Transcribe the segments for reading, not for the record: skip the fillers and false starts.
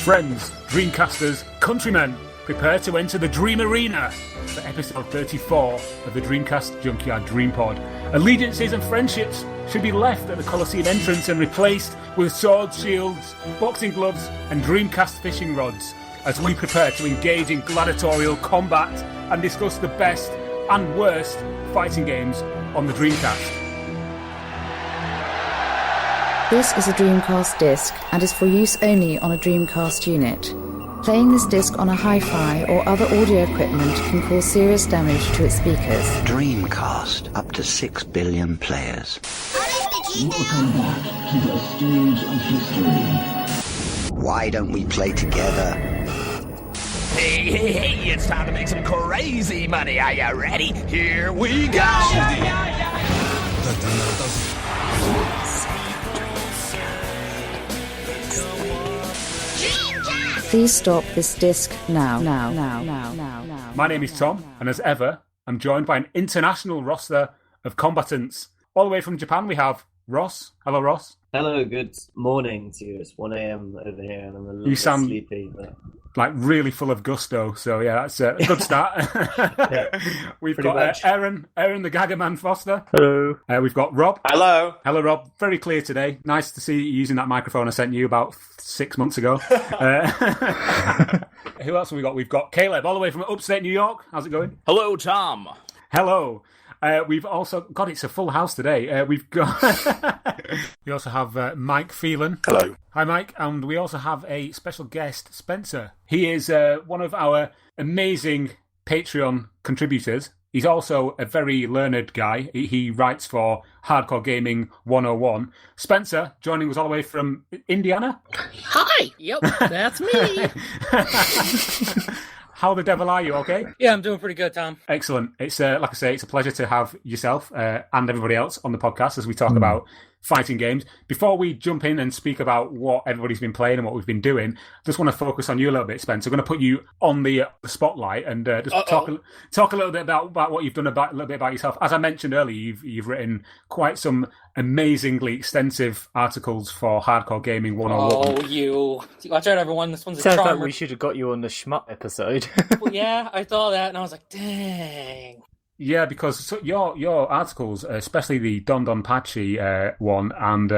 Friends, Dreamcasters, countrymen, prepare to enter the Dream Arena for episode 34 of the Dreamcast Junkyard DreamPod. Allegiances and friendships should be left at the Coliseum entrance and replaced with swords, shields, boxing gloves and Dreamcast fishing rods as we prepare to engage in gladiatorial combat and discuss the best and worst fighting games on the Dreamcast. This is a Dreamcast disc and is for use only on a Dreamcast unit. Playing this disc on a hi-fi or other audio equipment can cause serious damage to its speakers. Dreamcast, up to 6 billion players. Welcome back to the stage of history. Why don't we play together? Hey, it's time to make some crazy money. Are you ready? Here we go! Please stop this disc now. My name is Tom, and as ever, I'm joined by an international roster of combatants. All the way from Japan, we have Ross. Hello, Ross. Hello, good morning to you. It's 1 a.m. over here, and I'm a little bit sound sleepy. But... like really full of gusto, so yeah, that's a good start. We've got Aaron the Gaggerman Foster. Hello. We've got Rob. Hello. Hello, Rob. Very clear today. Nice to see you using that microphone I sent you about 6 months ago. Who else have we got? We've got Caleb, all the way from upstate New York. How's it going? Hello, Tom. Hello. We've also... God, it's a full house today. We've got... we also have Mike Phelan. Hello. Hi, Mike. And we also have a special guest, Spencer. He is one of our amazing Patreon contributors. He's also a very learned guy. He writes for Hardcore Gaming 101. Spencer, joining us all the way from Indiana. Hi! Yep, that's me. How the devil are you, okay? Yeah, I'm doing pretty good, Tom. Excellent. It's like I say, it's a pleasure to have yourself and everybody else on the podcast as we talk about fighting games. Before we jump in and speak about what everybody's been playing and what we've been doing, just want to focus on you a little bit, Spence. I'm going to put you on the spotlight and just talk a little bit about what you've done, a little bit about yourself. As I mentioned earlier, you've written quite some amazingly extensive articles for Hardcore Gaming 101. Oh, you. Watch out, everyone. This one's a Sounds charmer. like we should have got you on the Shmup episode. Well, yeah, I thought that, and I was like, dang. Yeah, because your articles, especially the Don Don Pachi one, and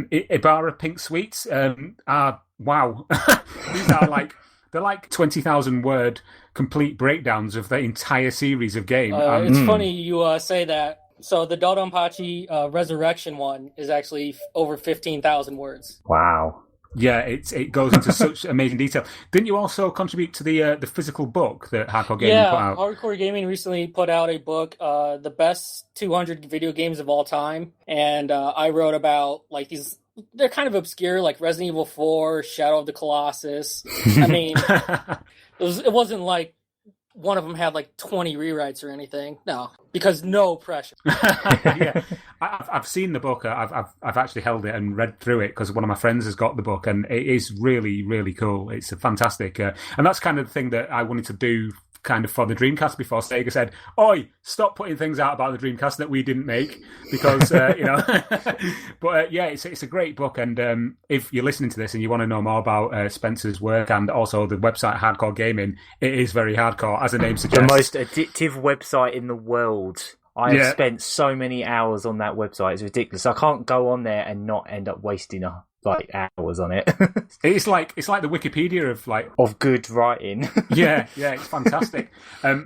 Ibarra Pink Sweets, are wow. These are they're like 20,000 word complete breakdowns of the entire series of game. It's funny you say that. So the Dodonpachi Resurrection one is actually over 15,000 words. Wow. Yeah, it goes into such amazing detail. Didn't you also contribute to the physical book that Hardcore Gaming put out? Yeah, Hardcore Gaming recently put out a book, the best 200 video games of all time, and I wrote about these. They're kind of obscure, like Resident Evil 4, Shadow of the Colossus. I mean, it wasn't like one of them had 20 rewrites or anything. No, because no pressure. Yeah, I've seen the book. I've actually held it and read through it because one of my friends has got the book, and it is really, really cool. It's a fantastic, and that's kind of the thing that I wanted to do kind of for the Dreamcast before Sega said, "Oi, stop putting things out about the Dreamcast that we didn't make," because But yeah, it's a great book, and if you're listening to this and you want to know more about Spencer's work and also the website Hardcore Gaming, it is very hardcore, as the name suggests. The most addictive website in the world. I have spent so many hours on that website. It's ridiculous. I can't go on there and not end up wasting hours on it. It's like the Wikipedia of good writing. yeah, it's fantastic.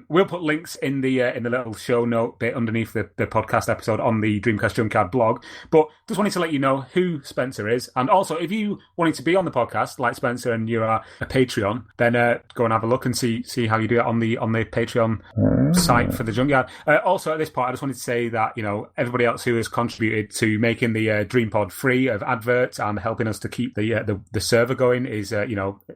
We'll put links in the little show note bit underneath the podcast episode on the Dreamcast Junkyard blog. But just wanted to let you know who Spencer is, and also if you wanted to be on the podcast like Spencer and you are a Patreon, then go and have a look and see how you do it on the Patreon site for the Junkyard. Also at this point, I just wanted to say that everybody else who has contributed to making the DreamPod free of adverts and helping us to keep the server going is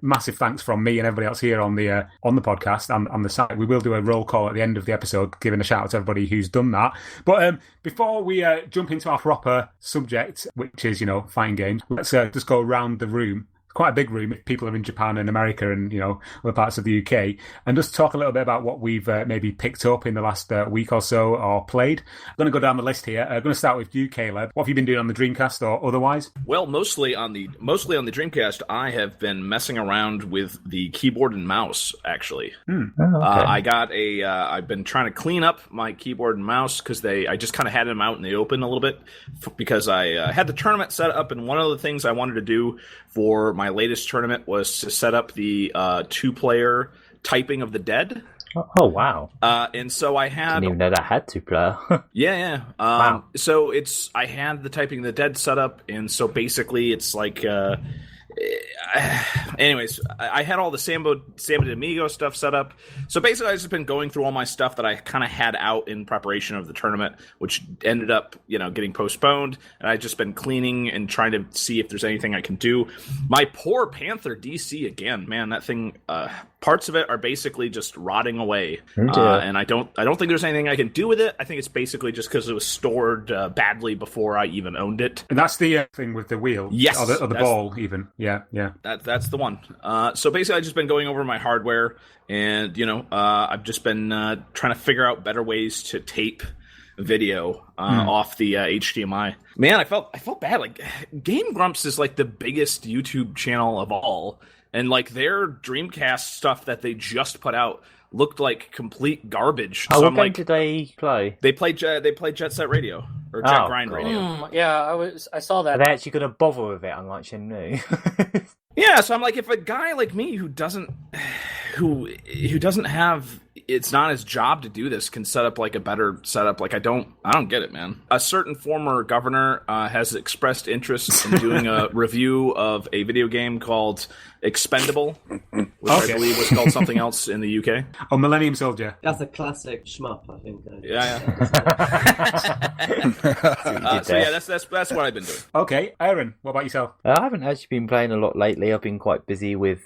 massive thanks from me and everybody else here on the podcast and on the site. We will do a roll call at the end of the episode, giving a shout out to everybody who's done that. But before we jump into our proper subject, which is fighting games, let's just go around the room. quite a big room if people are in Japan and America and, other parts of the UK, and just talk a little bit about what we've maybe picked up in the last week or so or played. I'm going to go down the list here. I'm going to start with you, Caleb. What have you been doing on the Dreamcast or otherwise? Well, mostly on the Dreamcast, I have been messing around with the keyboard and mouse, actually. Oh, okay. I've been trying to clean up my keyboard and mouse because I just kind of had them out in the open a little bit because I had the tournament set up, and one of the things I wanted to do for my latest tournament was to set up the 2-player typing of the dead. Oh, wow. And so I had... Didn't even know that had 2-player. Yeah. Wow. So I had the typing of the dead set up, and so basically it's like... anyways, I had all the Samba de Amigo stuff set up. So basically, I've just been going through all my stuff that I kind of had out in preparation of the tournament, which ended up, getting postponed. And I've just been cleaning and trying to see if there's anything I can do. My poor Panther DC again, man, that thing. Parts of it are basically just rotting away, and I don't think there's anything I can do with it. I think it's basically just because it was stored badly before I even owned it. And that's the thing with the wheel, yes, or the ball, even. Yeah. That's the one. So basically, I've just been going over my hardware, and I've just been trying to figure out better ways to tape video off the HDMI. Man, I felt bad. Like Game Grumps is like the biggest YouTube channel of all. And, like, their Dreamcast stuff that they just put out looked like complete garbage. Oh, what game did they play? They played Jet Set Radio, or Jet Grind Radio. I saw that. Are they actually going to bother with it, unlike Shenmue? Yeah, so I'm like, if a guy like me who doesn't have, it's not his job to do this, can set up like a better setup, like I don't get it, man. A certain former governor has expressed interest in doing a review of a video game called Expendable, which I believe was called something else in the UK. Oh, Millennium Soldier. That's a classic shmup, I think. Yeah. So yeah, that's what I've been doing. Okay, Aaron, what about yourself? I haven't actually been playing a lot lately. I've been quite busy with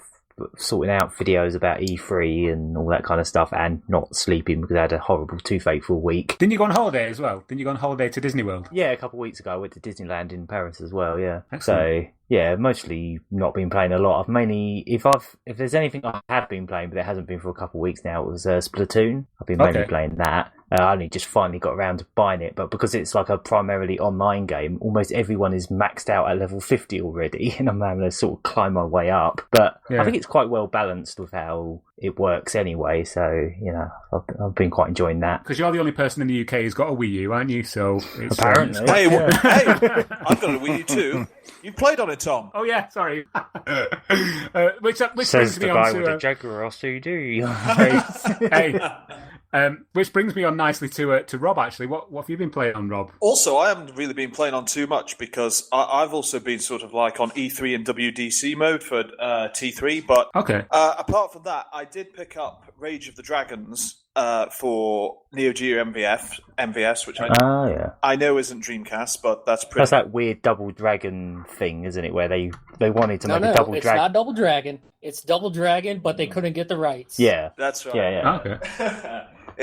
sorting out videos about E3 and all that kind of stuff, and not sleeping because I had a horrible toothache for a week. Didn't you go on holiday as well? Didn't you go on holiday to Disney World? Yeah, a couple of weeks ago I went to Disneyland in Paris as well, yeah. Excellent. So, yeah, mostly not been playing a lot. I've mainly, if there's anything I have been playing, but it hasn't been for a couple of weeks now, it was Splatoon. I've been mainly playing that. I only just finally got around to buying it, but because it's like a primarily online game, almost everyone is maxed out at level 50 already, and I'm having to sort of climb my way up. But I think it's quite well balanced with how it works anyway, so, I've been quite enjoying that. Because you're the only person in the UK who's got a Wii U, aren't you? So it's, apparently. Hey, I've got a Wii U too. You played on it, Tom. Oh, yeah, sorry. Which Says brings me the on guy to with a Jaguar CD. which brings me on nicely to Rob, actually. What have you been playing on, Rob? Also, I haven't really been playing on too much because I've also been sort of like on E3 and WDC mode for T3. But apart from that, I did pick up Rage of the Dragons for Neo Geo MVS, which I know isn't Dreamcast, but that's pretty... That's that weird Double Dragon thing, isn't it, where they wanted to make a Double Dragon. It's not Double Dragon. It's Double Dragon, but they couldn't get the rights. Yeah. That's right. Yeah. Okay.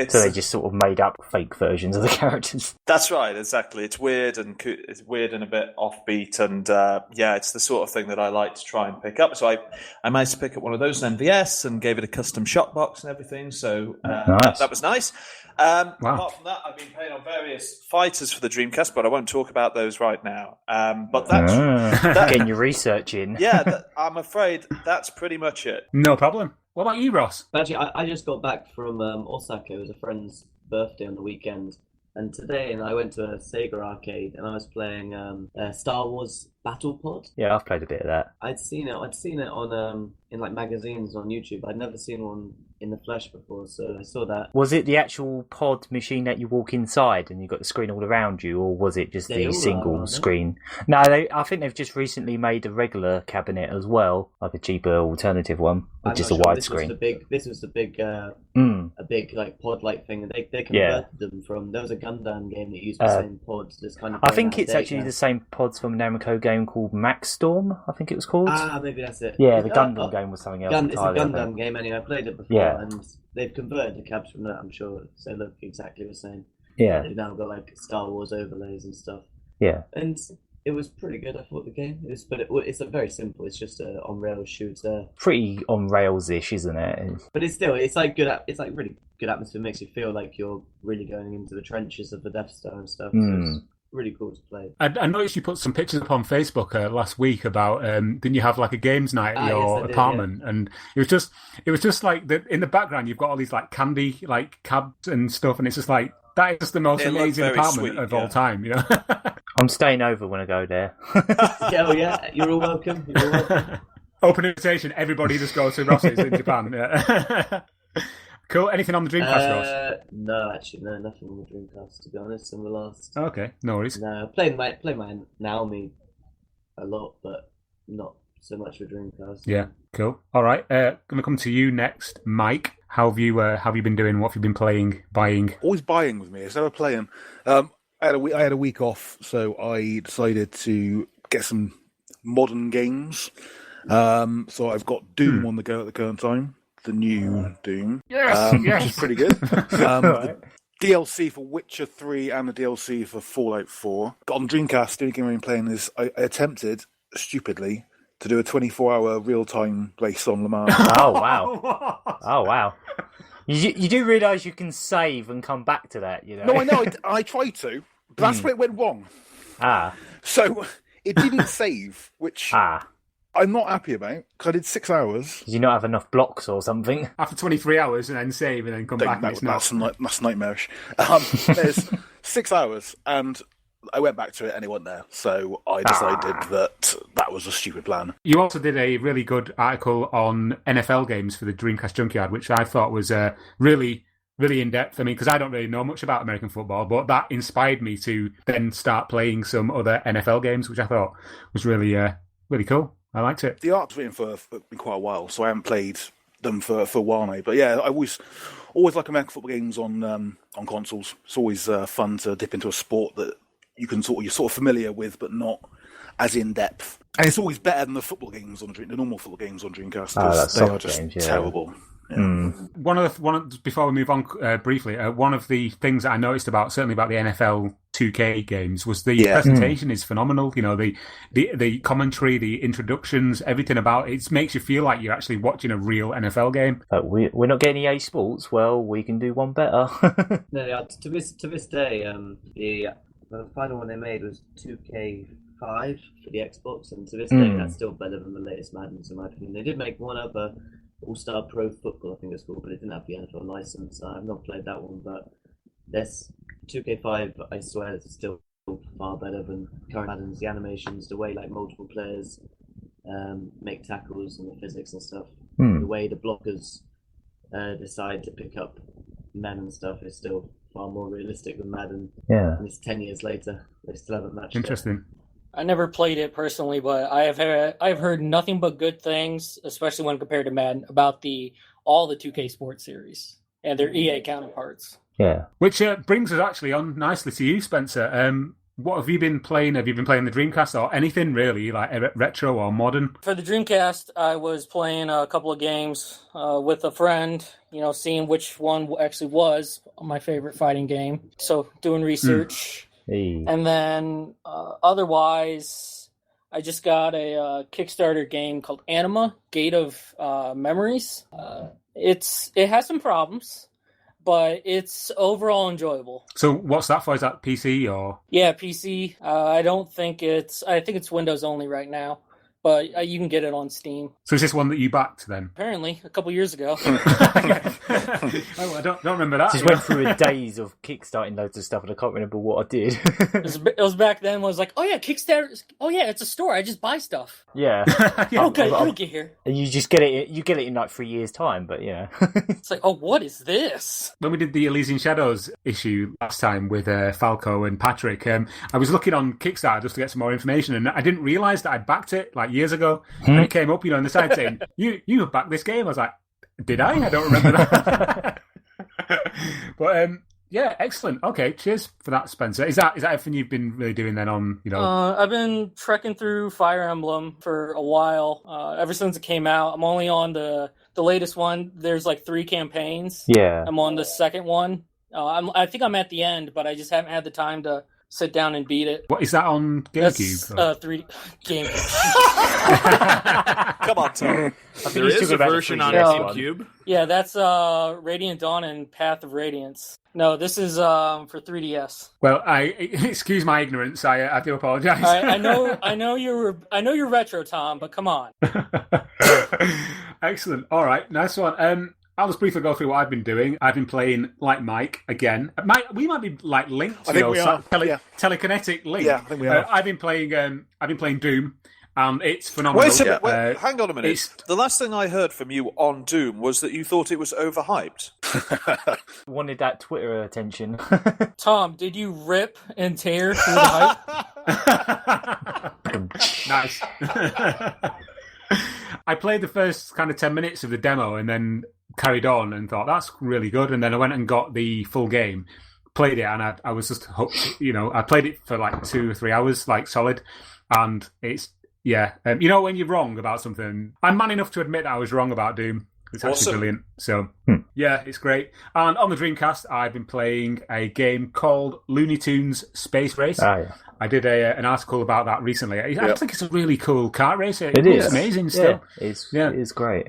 So they just sort of made up fake versions of the characters. That's right, exactly. It's weird and a bit offbeat, and it's the sort of thing that I like to try and pick up. So I managed to pick up one of those in MVS and gave it a custom shot box and everything. So that was nice. Apart from that, I've been playing on various fighters for the Dreamcast, but I won't talk about those right now. But that's getting your research in. I'm afraid that's pretty much it. No problem. What about you, Ross? Actually, I just got back from Osaka. It was a friend's birthday on the weekend. And today I went to a Sega arcade and I was playing Star Wars Battle Pod. Yeah, I've played a bit of that. I'd seen it on in like magazines on YouTube. I'd never seen one in the flesh before, so I saw that. Was it the actual pod machine that you walk inside and you've got the screen all around you, or was it just the single screen? No, I think they've just recently made a regular cabinet as well, like a cheaper alternative one, with just a widescreen. This was the big, a big like pod-like thing. They converted them from. There was a Gundam game that used the same pods. This kind of. I think it's actually the same pods from a Namco game called Max Storm. I think it was called. Maybe that's it. Yeah, the Gundam game was something else. It's a Gundam game anyway. I played it before. Yeah. And they've converted the cabs from that, I'm sure. So look exactly the same. Yeah. They've now got like Star Wars overlays and stuff. Yeah. And It was pretty good. I thought the game. It's a very simple. It's just a on rails shooter. Pretty on rails-ish, isn't it? But it's like good. It's like really good atmosphere. Makes you feel like you're really going into the trenches of the Death Star and stuff. So it's really cool to play. I noticed you put some pictures up on Facebook last week about didn't you have like a games night at your apartment? Yeah. And it was just like in the background you've got all these like candy like cabs and stuff, and it's just like that is just the most amazing apartment of all time, you know. I'm staying over when I go there. Yeah, you're all welcome. Open invitation. Everybody just goes to Ross's in Japan. Yeah. Cool. Anything on the Dreamcast, Ross? No, actually, no, nothing on the Dreamcast, to be honest, in the last... Okay, no worries. No, play my Naomi a lot, but not so much with Dreamcast. Yeah, cool. All right, going to come to you next, Mike. How have you been doing? What have you been playing, buying? Always buying with me. It's never playing. I had a week off, so I decided to get some modern games. So I've got Doom on the go at the current time. The new Doom, which is pretty good. The DLC for Witcher 3 and the DLC for Fallout 4. On Dreamcast, the only game I've been playing is I attempted, stupidly, to do a 24-hour real-time race on Le Mans. Oh, wow. Oh, wow. You do realise you can save and come back to that, you know? No, I know. I tried to, but that's where it went wrong. So it didn't save, which... I'm not happy about, because I did 6 hours. Did you not have enough blocks or something? After 23 hours and then save and then come back. That's nightmarish. There's 6 hours, and I went back to it and it wasn't there. So I decided that was a stupid plan. You also did a really good article on NFL games for the Dreamcast Junkyard, which I thought was really in-depth. I mean, because I don't really know much about American football, but that inspired me to then start playing some other NFL games, which I thought was really cool. I liked it. The art's written for quite a while, so I haven't played them for a while now. But yeah, I always like American football games on consoles. It's always fun to dip into a sport that you're sort of familiar with, but not as in depth. And it's always better than the normal football games on Dreamcast, because they are just terrible. Yeah. Before we move on briefly, one of the things that I noticed certainly about the NFL 2K games was the presentation is phenomenal. You know, the commentary, the introductions, everything about it makes you feel like you're actually watching a real NFL game. We're not getting EA Sports. Well, we can do one better. No, to this day, the final one they made was 2K5 for the Xbox, and to this day, that's still better than the latest Madden, in my opinion. They did make one other All-Star Pro Football, I think it's called, but it didn't have the NFL license. I've not played that one, but this 2K5, I swear, is still far better than current Madden's. The animations, the way like multiple players make tackles and the physics and stuff, the way the blockers decide to pick up men and stuff is still far more realistic than Madden. Yeah, and it's 10 years later, they still haven't matched Interesting. it. I never played it personally, but I've heard nothing but good things, especially when compared to Madden, about all the 2K Sports series and their EA counterparts. Yeah. Which brings us actually on nicely to you, Spencer. What have you been playing? Have you been playing the Dreamcast or anything really, like retro or modern? For the Dreamcast, I was playing a couple of games with a friend, seeing which one actually was my favorite fighting game. So doing research. Hey. And then otherwise, I just got a Kickstarter game called Anima, Gate of Memories. It has some problems, but it's overall enjoyable. So what's that for? Is that PC or? Yeah, PC. I think it's Windows only right now, but you can get it on Steam. So is this one that you backed then? Apparently, a couple years ago. I don't remember that. Just went through a days of kickstarting loads of stuff, and I can't remember what I did. It was back then. When I was like, oh yeah, Kickstarter. Oh yeah, it's a store. I just buy stuff. Yeah. It'll get here. And you just get it. You get it in like 3 years' time, but yeah. It's like, oh, what is this? When we did the Elysian Shadows issue last time with Falco and Patrick, I was looking on Kickstarter just to get some more information, and I didn't realise that I'd backed it like years ago. And it came up, in the side saying, "You have backed this game." I was like, "Did I? I don't remember that." But yeah, excellent. Okay, cheers for that, Spencer. Is that everything you've been really doing then on, I've been trekking through Fire Emblem for a while, ever since it came out. I'm only on the latest one. There's like 3 campaigns. Yeah. I'm on the second one. I think I'm at the end, but I just haven't had the time to sit down and beat it. What is that on GameCube? That's 3D game. Come on, Tom. There is a version on GameCube. Yeah, that's Radiant Dawn and Path of Radiance. No, this is for 3DS. Well, excuse my ignorance. I do apologise. I know you're retro, Tom, but come on. Excellent. All right, nice one. I'll just briefly go through what I've been doing. I've been playing like Mike again. We might be like linked. I think we are. Telekinetic link. Yeah, I think we are. I've been playing Doom. It's phenomenal. Wait a minute. Hang on a minute. The last thing I heard from you on Doom was that you thought it was overhyped. Wanted that Twitter attention. Tom, did you rip and tear through the hype? Nice. I played the first kind of 10 minutes of the demo and then carried on and thought, that's really good. And then I went and got the full game, played it, and I was just hooked. I played it for like 2 or 3 hours, like solid. And it's, when you're wrong about something, I'm man enough to admit that I was wrong about Doom. It's actually brilliant. So, yeah, it's great. And on the Dreamcast, I've been playing a game called Looney Tunes Space Race. I did an article about that recently. I think it's a really cool kart race. It looks amazing still. It is great.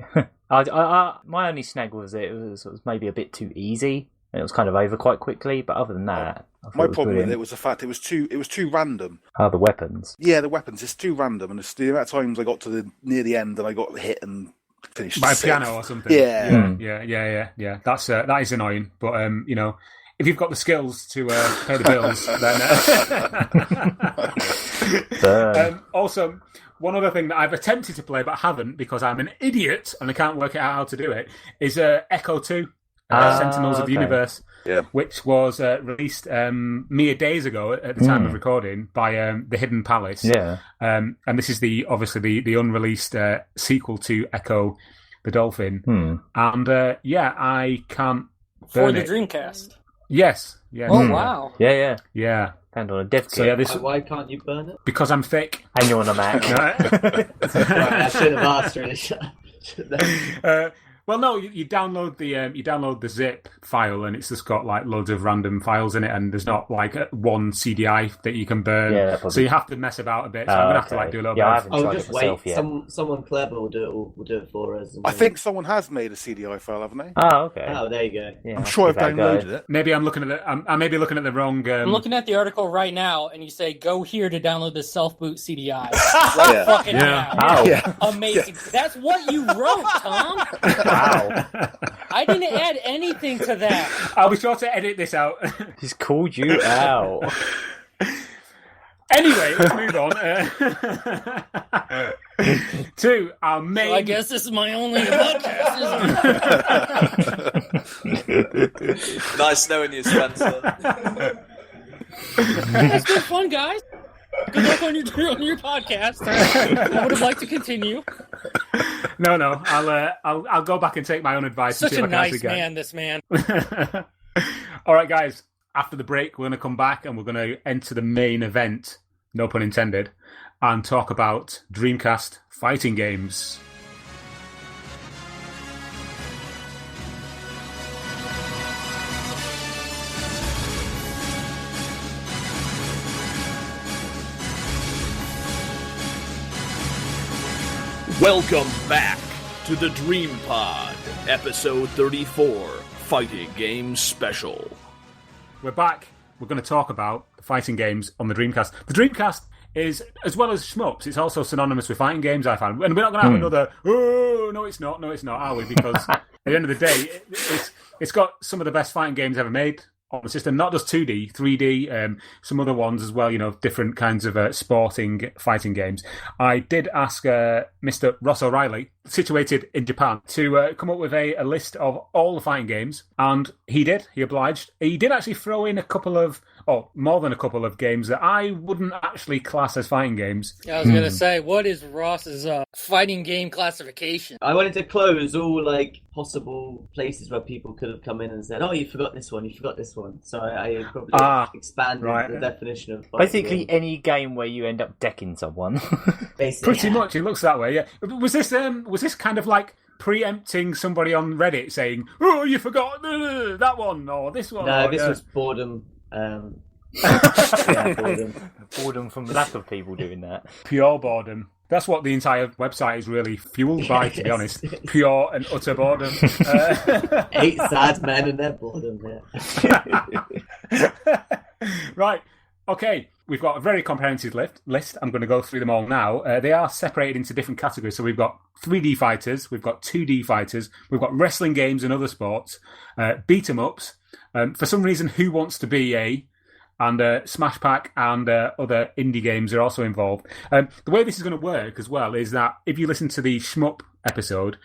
My only snag was it was maybe a bit too easy, and it was kind of over quite quickly. But other than that, my problem with it was the fact it was too random. Oh, the weapons. Yeah, the weapons. It's too random, and it's the amount of times I got to near the end and I got hit and finished by a piano or something. Yeah. That is annoying, but if you've got the skills to pay the bills, then... Also, one other thing that I've attempted to play but haven't because I'm an idiot and I can't work out how to do it is Echo 2, Sentinels of the Universe, which was released mere days ago at the time of recording by The Hidden Palace. Yeah. And this is obviously the unreleased sequel to Echo the Dolphin. And I can't for the Dreamcast. Yes. Oh, wow. Yeah. And on a dev kit. So why can't you burn it? Because I'm thick. And you're on a Mac. I should have asked really. Well, no, you download the zip file, and it's just got like loads of random files in it, and there's not like one CDI that you can burn. So you have to mess about a bit. So I'm gonna have to do a little bit. I'll just wait. Someone clever will do it for us. I think someone has made a CDI file, haven't they? Oh, okay. Oh, there you go. Yeah, I'm sure I've downloaded it. Maybe I'm looking at I may be looking at the wrong. I'm looking at the article right now, and you say go here to download the self boot CDI. Fucking now. Amazing. That's what you wrote, Tom. Wow. I didn't add anything to that. I'll be sure to edit this out. He's called you out. Anyway, let's move on to our main... So I guess this is my only podcast, isn't it? Nice knowing you, Spencer. It's been fun, guys. Good luck on your podcast. I would have liked to continue. No. I'll go back and take my own advice. Such and see a if I can nice man, this man. All right, guys. After the break, we're going to come back and we're going to enter the main event, no pun intended, and talk about Dreamcast fighting games. Welcome back to the Dream Pod, episode 34, Fighting Games Special. We're back. We're going to talk about the fighting games on the Dreamcast. The Dreamcast is, as well as shmups, it's also synonymous with fighting games, I found. And we're not going to have another, no, it's not, are we? Because at the end of the day, it's got some of the best fighting games ever made on the system, not just 2D, 3D, some other ones as well, different kinds of sporting fighting games. I did ask Mr. Ross O'Reilly, situated in Japan, to come up with a list of all the fighting games, and he did. He obliged. He did actually throw in more than a couple of games that I wouldn't actually class as fighting games. Yeah, I was going to say, what is Ross's fighting game classification? I wanted to close all possible places where people could have come in and said, "Oh, you forgot this one. So I probably expanded the definition of fighting basically game. Any game where you end up decking someone. Pretty much, it looks that way. Yeah. Was this kind of like preempting somebody on Reddit saying, "Oh, you forgot that one or this one"? No, this was boredom. Boredom from lack of people doing that. Pure boredom. That's what the entire website is really fueled by, to be honest. Pure and utter boredom. 8 sad men and their boredom. Yeah. Right. Okay. We've got a very comprehensive list. I'm going to go through them all now. They are separated into different categories. So we've got 3D fighters, we've got 2D fighters, we've got wrestling games and other sports, beat 'em ups. For some reason, Who Wants to Be A? And Smash Pack and other indie games are also involved. The way this is going to work as well is that if you listen to the Shmup episode,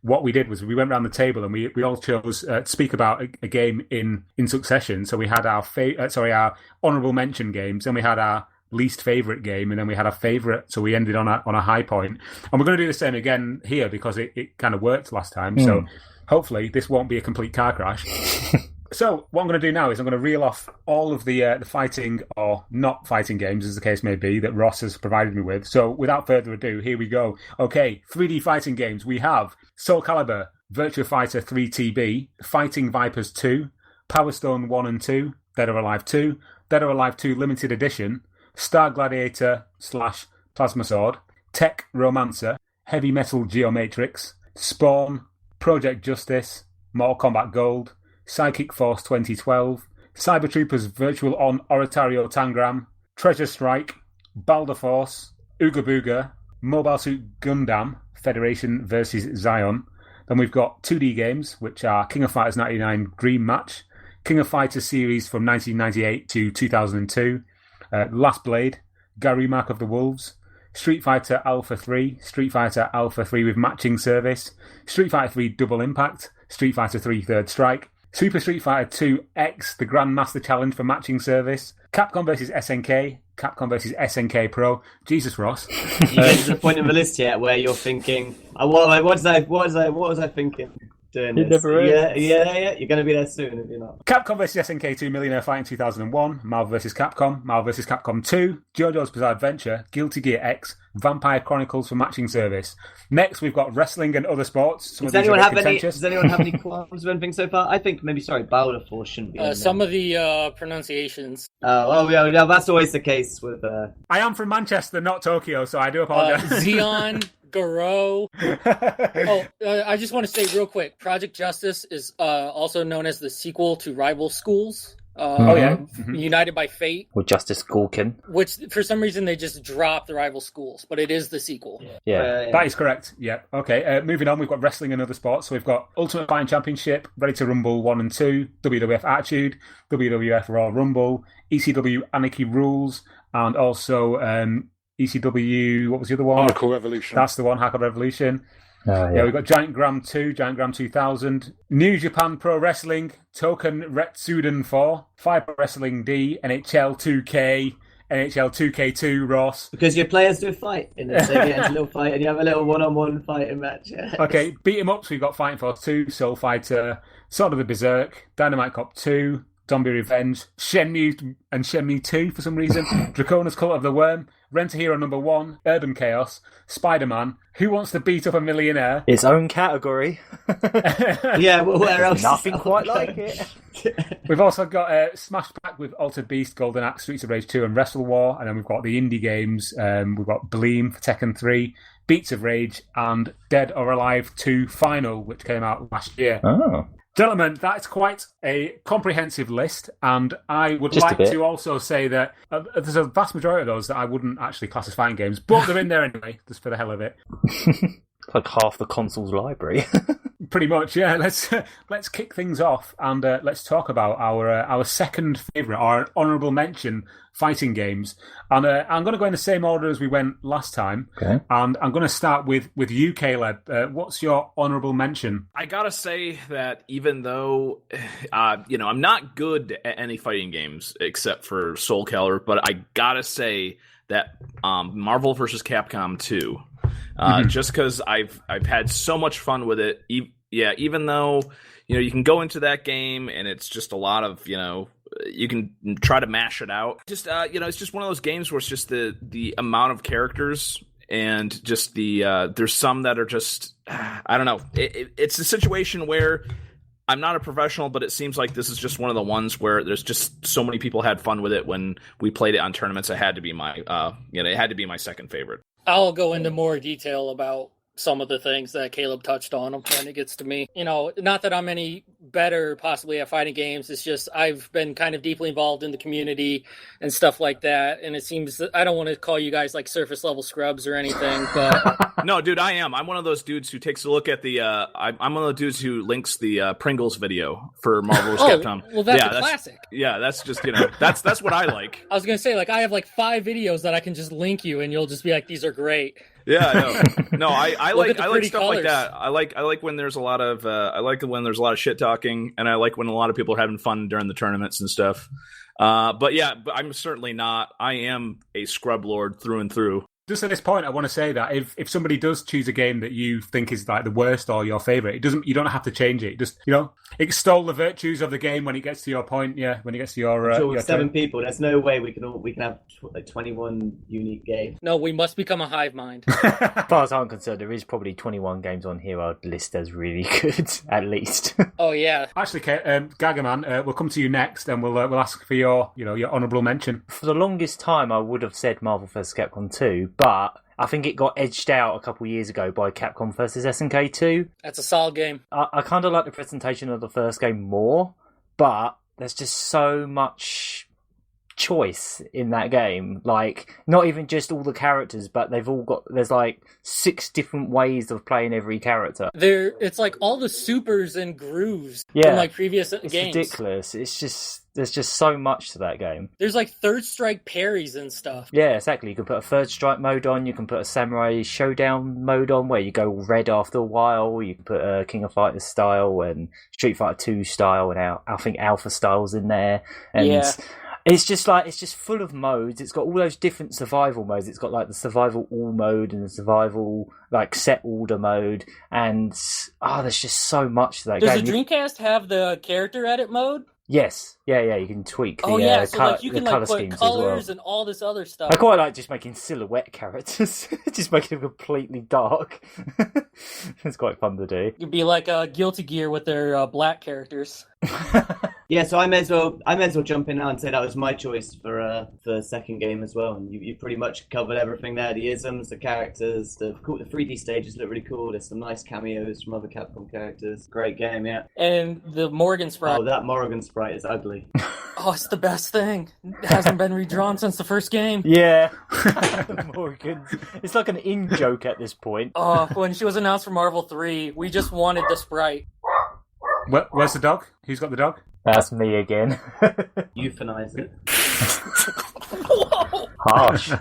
what we did was we went around the table and we all chose to speak about a game in succession. So we had our our honourable mention games, then we had our least favourite game, and then we had our favourite. So we ended on a high point. And we're going to do the same again here because it kind of worked last time. So hopefully this won't be a complete car crash. So what I'm going to do now is I'm going to reel off all of the fighting or not fighting games, as the case may be, that Ross has provided me with. So without further ado, here we go. Okay, 3D fighting games. We have Soul Calibur, Virtua Fighter 3 TB, Fighting Vipers 2, Power Stone 1 and 2, Dead or Alive 2, Dead or Alive 2 Limited Edition, Star Gladiator / Plasma Sword, Tech Romancer, Heavy Metal Geomatrix, Spawn, Project Justice, Mortal Kombat Gold, Psychic Force 2012, Cyber Troopers Virtual on Oratorio Tangram, Treasure Strike, Balder Force, Ooga Booga, Mobile Suit Gundam, Federation vs. Zion. Then we've got 2D games, which are King of Fighters 99 Dream Match, King of Fighters series from 1998 to 2002, Last Blade, Garou Mark of the Wolves, Street Fighter Alpha 3, Street Fighter Alpha 3 with matching service, Street Fighter 3 Double Impact, Street Fighter 3 Third Strike, Super Street Fighter 2 X, the Grandmaster Challenge for matching service, Capcom vs SNK, Capcom vs SNK Pro. Jesus, Ross. You get to the point in the list yet where you're thinking, what was I thinking? Doing this. Yeah. You're going to be there soon if you're not. Capcom vs SNK 2 Millionaire Fight in 2001, Marvel vs Capcom, Marvel vs Capcom 2, JoJo's Bizarre Adventure, Guilty Gear X, Vampire Chronicles for matching service. Next, we've got wrestling and other sports. Does anyone have any qualms with anything so far? I think maybe, Balder Force shouldn't be. Some of the pronunciations. Yeah, that's always the case with. I am from Manchester, not Tokyo, so I do apologize. Xeon. Garou. I just want to say real quick, Project Justice is also known as the sequel to Rival Schools. United by Fate. Or Justice Gawkin. Which, for some reason, they just dropped the Rival Schools, but it is the sequel. Yeah. That is correct. Yeah. Okay, moving on, we've got wrestling and other sports. So we've got Ultimate Fighting Championship, Ready to Rumble 1 and 2, WWF Attitude, WWF Royal Rumble, ECW Anarchy Rules, and also ECW, what was the other one? Hardcore Revolution. That's the one, Hardcore Revolution. We've got Giant Gram 2, Giant Gram 2000, New Japan Pro Wrestling, Token Retsuden 4, Fire Pro Wrestling D, NHL 2K, NHL 2K2, Ross. Because your players do fight in this. They get into a little fight and you have a little one-on-one fighting match. Okay, beat 'em ups, we've got Fighting Force 2, Soul Fighter, Sword of the Berserk, Dynamite Cop 2, Zombie Revenge, Shenmue and Shenmue 2 for some reason, Dracona's Cult of the Worm, Rent a Hero number 1, Urban Chaos, Spider-Man, Who Wants to Beat Up a Millionaire? Its own category. Yeah, well, where else? Nothing quite like it. We've also got Smash Pack with Altered Beast, Golden Axe, Streets of Rage 2 and Wrestle War, and then we've got the indie games. We've got Bleem for Tekken 3, Beats of Rage, and Dead or Alive 2 Final, which came out last year. Oh. Gentlemen, that's quite a comprehensive list, and I would like to also say that there's a vast majority of those that I wouldn't actually class as fighting games, but they're in there anyway, just for the hell of it. Like half the console's library. Pretty much, yeah. Let's kick things off and let's talk about our second favourite, our honourable mention fighting games. And I'm going to go in the same order as we went last time. Okay. And I'm going to start with you, Caleb. What's your honourable mention? I gotta say that even though, I'm not good at any fighting games except for Soul Calibur, but I gotta say that Marvel vs. Capcom 2. Just because I've had so much fun with it. Even though, you can go into that game and it's just a lot of, you can try to mash it out. Just, it's just one of those games where it's just the amount of characters and just there's some that are just, I don't know. It's a situation where I'm not a professional, but it seems like this is just one of the ones where there's just so many people had fun with it when we played it on tournaments. It had to be my, it had to be my second favorite. I'll go into more detail about some of the things that Caleb touched on when it gets to me. Not that I'm any better possibly at fighting games. It's just I've been kind of deeply involved in the community and stuff like that. And it seems that I don't want to call you guys like surface level scrubs or anything, but no, dude, I am. I'm one of those dudes who takes a look at the. I'm one of the dudes who links the Pringles video for Marvel vs. Capcom. Well, that's a classic. That's just that's what I like. I was gonna say I have 5 videos that I can just link you, and you'll just be like, these are great. Yeah, no, I like stuff colors. like that. I like when there's a lot of shit talking, and I like when a lot of people are having fun during the tournaments and stuff. But I'm certainly not. I am a scrub lord through and through. Just at this point, I want to say that if somebody does choose a game that you think is like the worst or your favorite, you don't have to change it. Just extol the virtues of the game when it gets to your point. Yeah, when it gets to your. So your with 7 people, there's no way we can have 21 unique games. No, we must become a hive mind. As far as I'm concerned, there is probably 21 games on here I'd list as really good, at least. Oh yeah. Actually, Gagaman, we'll come to you next, and we'll ask for your honourable mention. For the longest time, I would have said Marvel vs. Capcom 2, but I think it got edged out a couple of years ago by Capcom vs. SNK 2. That's a solid game. I kind of like the presentation of the first game more, but there's just so much choice in that game. Not even just all the characters, but there's 6 different ways of playing every character. It's all the supers and grooves from previous games. It's ridiculous. There's just so much to that game. There's third strike parries and stuff. Yeah, exactly. You can put a third strike mode on. You can put a samurai showdown mode on where you go red after a while. You can put a King of Fighters style and Street Fighter 2 style, and I think Alpha styles in there. And it's just full of modes. It's got all those different survival modes. It's got the survival all mode and the survival set order mode, and there's just so much to that game. Does the Dreamcast have the character edit mode? Yes, yeah, you can tweak the you can color put schemes colors as well. and all this other stuff. I quite like just making silhouette characters, just making them completely dark. It's quite fun to do. It'd be like Guilty Gear with their black characters. Yeah, so I may as well jump in now and say that was my choice for the second game as well. And you pretty much covered everything there: the isms, the characters, the 3D stages look really cool. There's some nice cameos from other Capcom characters. Great game, yeah. And the Morgan sprite. Oh, that Morgan sprite is ugly. Oh, it's the best thing. It hasn't been redrawn since the first game. Yeah, Morgan. It's like an in-joke at this point. Oh, when she was announced for Marvel 3, we just wanted the sprite. Where's the dog? Who's got the dog? That's me again. Euphanize it. Whoa! Harsh.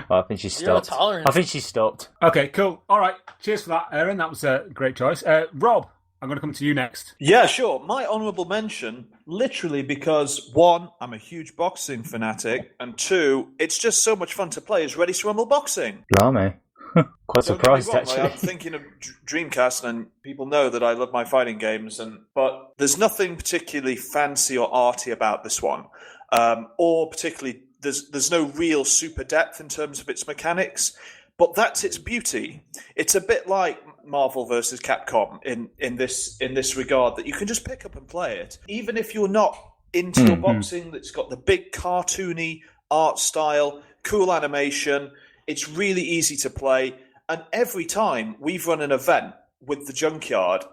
I think she stopped. Tolerance. I think she stopped. Okay, cool. All right. Cheers for that, Aaron. That was a great choice. Rob, I'm going to come to you next. Yeah, sure. My honourable mention, literally because, 1, I'm a huge boxing fanatic, and 2, it's just so much fun to play, is Ready to Rumble Boxing. Blimey. Quite surprised, actually. I'm thinking of Dreamcast, and people know that I love my fighting games, but there's nothing particularly fancy or arty about this one, or particularly there's no real super depth in terms of its mechanics. But that's its beauty. It's a bit like Marvel versus Capcom in this regard, that you can just pick up and play it, even if you're not into your boxing. That's got the big cartoony art style, cool animation. It's really easy to play, and every time we've run an event with the Junkyard,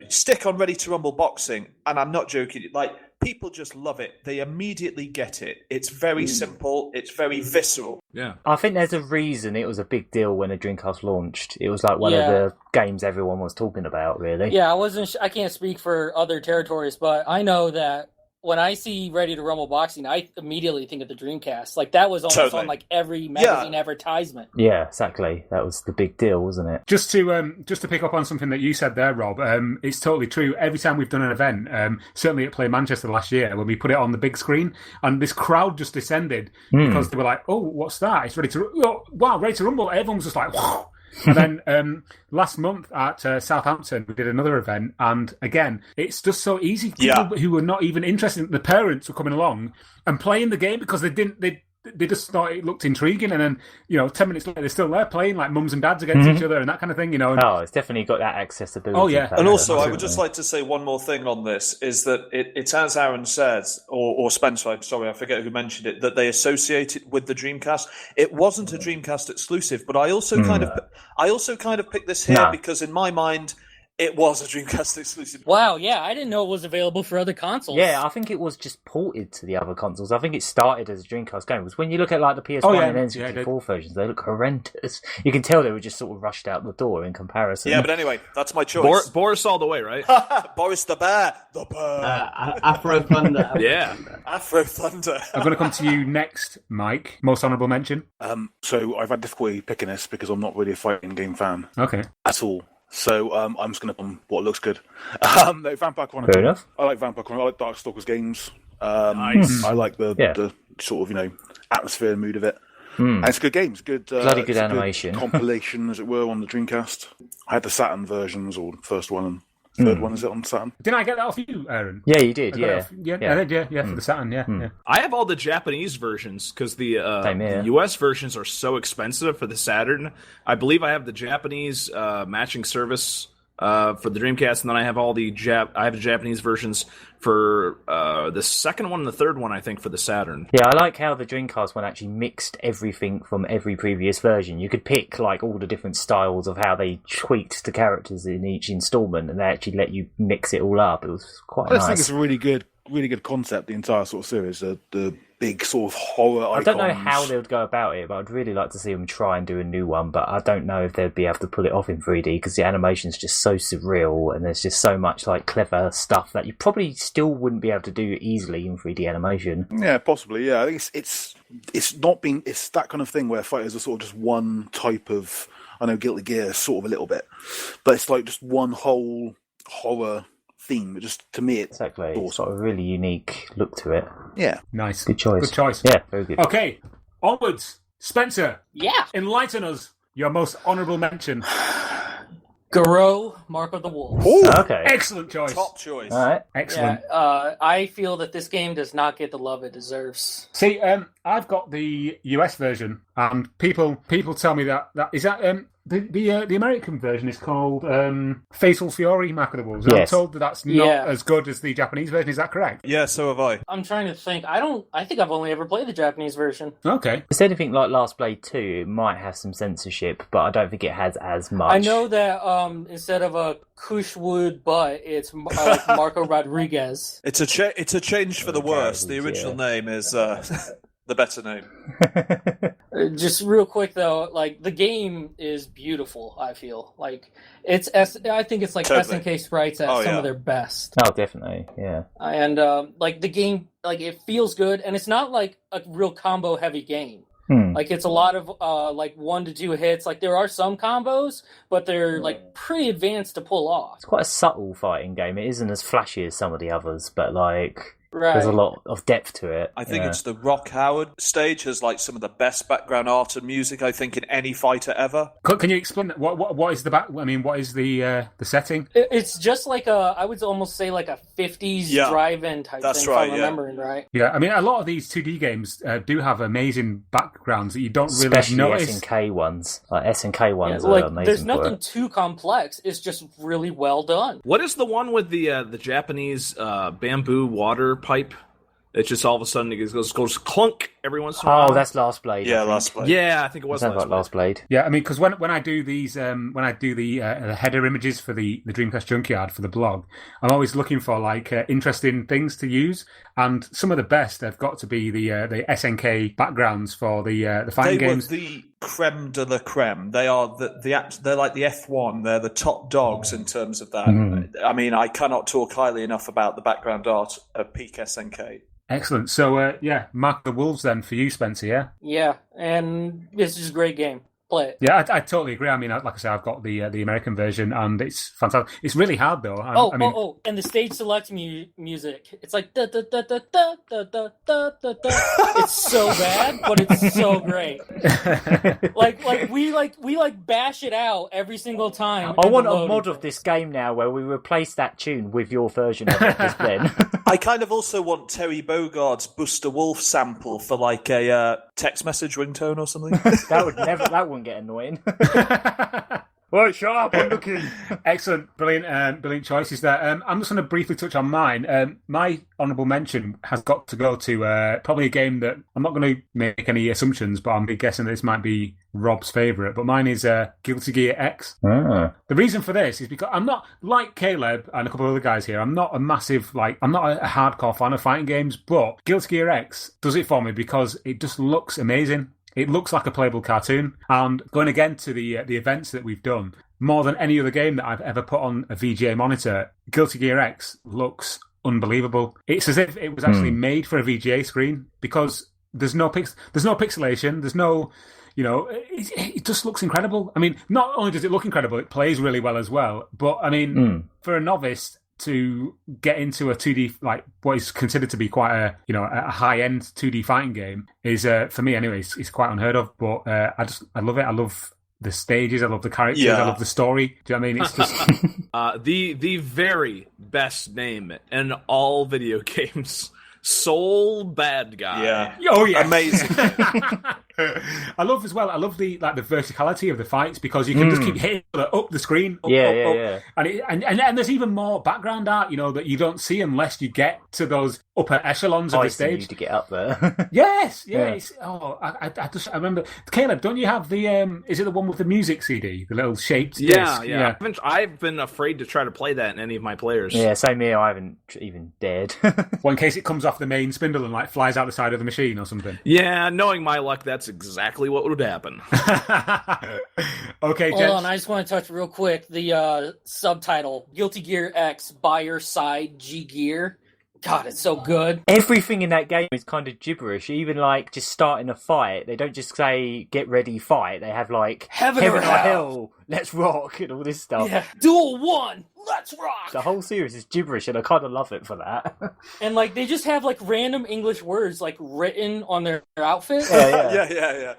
stick on Ready to Rumble Boxing, and I'm not joking, people just love it. They immediately get it. It's very simple. It's very visceral. Yeah. I think there's a reason it was a big deal when the Dreamcast launched. It was one of the games everyone was talking about, really. Yeah, I can't speak for other territories, but I know that when I see Ready to Rumble Boxing, I immediately think of the Dreamcast. That was almost on every magazine advertisement. Yeah, exactly. That was the big deal, wasn't it? Just to pick up on something that you said there, Rob, it's totally true. Every time we've done an event, certainly at Play Manchester last year, when we put it on the big screen, and this crowd just descended because they were like, "Oh, what's that? It's Ready to Rumble!" Everyone was just like, "Whoa." And then last month at Southampton, we did another event, and again, it's just so easy. People who were not even interested, the parents were coming along and playing the game because they they just thought it looked intriguing, and then 10 minutes later they're still there playing like mums and dads against each other and that kind of thing. Oh, it's definitely got that accessibility. Oh yeah, and also I would just like to say one more thing on this is that it's as Aaron says, or Spencer. I'm sorry, I forget who mentioned it. That they associate it with the Dreamcast. It wasn't a Dreamcast exclusive, but I also kind of picked this here because in my mind, it was a Dreamcast exclusive. Wow, yeah, I didn't know it was available for other consoles. Yeah, I think it was just ported to the other consoles. I think it started as a Dreamcast game. Because when you look at like the PS1 and N64 versions, they look horrendous. You can tell they were just sort of rushed out the door in comparison. Yeah, but anyway, that's my choice. Boris all the way, right? Boris the Bear. The Bear. Afro Thunder. Yeah. Afro Thunder. I'm going to come to you next, Mike. Most honourable mention? So I've had difficulty picking this because I'm not really a fighting game fan. Okay. At all. So I'm just going to put on what looks good. No, Vampire Chronicles. Fair enough. I like Vampire Chronicles. I like Darkstalkers games. Nice. I like the sort of atmosphere and mood of it. And it's a good game. It's good. Bloody good it's a animation. Good compilation, as it were, on the Dreamcast. I had the Saturn versions, or the first one and third one. Is it on Saturn? Didn't I get that off you, Aaron? Yeah, you did. I did, for the Saturn. Yeah. I have all the Japanese versions because the US versions are so expensive for the Saturn. I believe I have the Japanese matching service for the Dreamcast, and then I have all the Japanese versions for the second one and the third one, I think, for the Saturn. Yeah, I like how the Dreamcast one actually mixed everything from every previous version. You could pick like all the different styles of how they tweaked the characters in each installment, and they actually let you mix it all up. It was quite nice. I think it's a really good concept, the entire sort of series. The big sort of horror icons. I don't know how they would go about it, but I'd really like to see them try and do a new one, but I don't know if they'd be able to pull it off in 3D because the animation's just so surreal and there's just so much like clever stuff that you probably still wouldn't be able to do easily in 3D animation. Yeah, possibly, yeah. I think it's that kind of thing where fighters are sort of just one type of, I know Guilty Gear sort of a little bit, but it's like just one whole horror theme. Just to me, it's exactly awesome. Sort of really unique look to it. Yeah, nice, good choice. Good choice. Yeah, very good. Okay, onwards, Spencer. Yeah, enlighten us. Your most honourable mention. Garou, Mark of the Wolves. Ooh, okay, excellent choice. Top choice. All right, excellent. Yeah, I feel that this game does not get the love it deserves. See, I've got the US version, and people tell me that is that the American version is called Fatal Fury, Mark of the Wolves. Yes. I'm told that's not as good as the Japanese version. Is that correct? Yeah, so have I. I'm trying to think. I think I've only ever played the Japanese version. Okay. If it's anything like Last Blade 2, it might have some censorship, but I don't think it has as much. I know that instead of a Cushwood butt, it's like Marco Rodriguez. It's a change for the worse. The original name is the better name. Just real quick though, like the game is beautiful. I feel like I think it's like Totally. SNK sprites at some of their best. Oh, definitely, yeah. And like the game, like it feels good, and it's not like a real combo heavy game. Like it's a lot of like 1 to 2 hits. Like there are some combos, but they're like pretty advanced to pull off. It's quite a subtle fighting game. It isn't as flashy as some of the others, but like Right. There's a lot of depth to it. I think it's the Rock Howard stage has like some of the best background art and music I think in any fighter ever. Can you explain that? What is the back? I mean, what is the setting? It's just like I would almost say like a 50s drive-in type thing. Right, if I'm remembering right. Yeah, I mean, a lot of these 2D games do have amazing backgrounds that you don't really Especially notice. SNK ones. Like SNK ones like, are amazing. There's nothing too complex. It's just really well done. What is the one with the Japanese bamboo water pipe? It just all of a sudden it goes clunk every once in a while. Oh, that's Last Blade. Yeah, Last Blade. Yeah, I think it was Last Blade. Yeah, I mean, because when I do these, when I do the header images for the Dreamcast Junkyard for the blog, I'm always looking for like interesting things to use, and some of the best have got to be the SNK backgrounds for the fighting games. They were the creme de la creme. They are they're like the F1. They're the top dogs in terms of that. I mean, I cannot talk highly enough about the background art of peak SNK. Excellent. So, Mark of the Wolves then for you, Spencer, yeah? Yeah, and it's just a great game. play it. Yeah, I totally agree. I mean, like I say, I've got the American version, and it's fantastic. It's really hard though. And the stage select music. It's like da da da da da da da da da da. It's so bad, but it's so great. we bash it out every single time. I want a mod of this game now where we replace that tune with your version of it just then. I kind of also want Terry Bogart's Buster Wolf sample for like a text message ringtone or something. That wouldn't get annoying. Right, shut up, I'm looking. Excellent, brilliant choices there. I'm just going to briefly touch on mine. My honourable mention has got to go to probably a game that I'm not going to make any assumptions, but I'm guessing this might be Rob's favourite. But mine is Guilty Gear X. Ah. The reason for this is because I'm not, like Caleb and a couple of other guys here, I'm not a hardcore fan of fighting games, but Guilty Gear X does it for me because it just looks amazing. It looks like a playable cartoon. And going again to the events that we've done, more than any other game that I've ever put on a VGA monitor, Guilty Gear X looks unbelievable. It's as if it was actually made for a VGA screen because there's no pixelation, there's no... it just looks incredible. I mean, not only does it look incredible, it plays really well as well. But, I mean, for a novice to get into a 2D, like what is considered to be quite a high-end 2D fighting game is, for me anyway, it's quite unheard of. But I love it. I love the stages. I love the characters. I love the story. Do you know what I mean? It's just... the very best name in all video games. Soul Bad Guy. Yeah. Oh yeah. Amazing. I love as well. I love the verticality of the fights because you can just keep hitting up the screen. Up, Yeah. And there's even more background art, that you don't see unless you get to those upper echelons of the stage. You to get up there. Yes. Yeah. I remember. Caleb, don't you have the? Is it the one with the music CD, the little shaped disc? Yeah. I've been afraid to try to play that in any of my players. Yeah, same here. I haven't even dared. Well, in case it comes off the main spindle and flies out the side of the machine or something. Yeah, knowing my luck, that's exactly what would happen. Okay, hold on. I just want to touch real quick the subtitle: Guilty Gear X by your side, G Gear. God, it's so good. Everything in that game is kind of gibberish. Even just starting a fight, they don't just say "get ready, fight." They have heaven or hell, let's rock, and all this stuff. Yeah, Duel 1, let's rock. The whole series is gibberish, and I kind of love it for that. And they just have random English words written on their outfit. Yeah.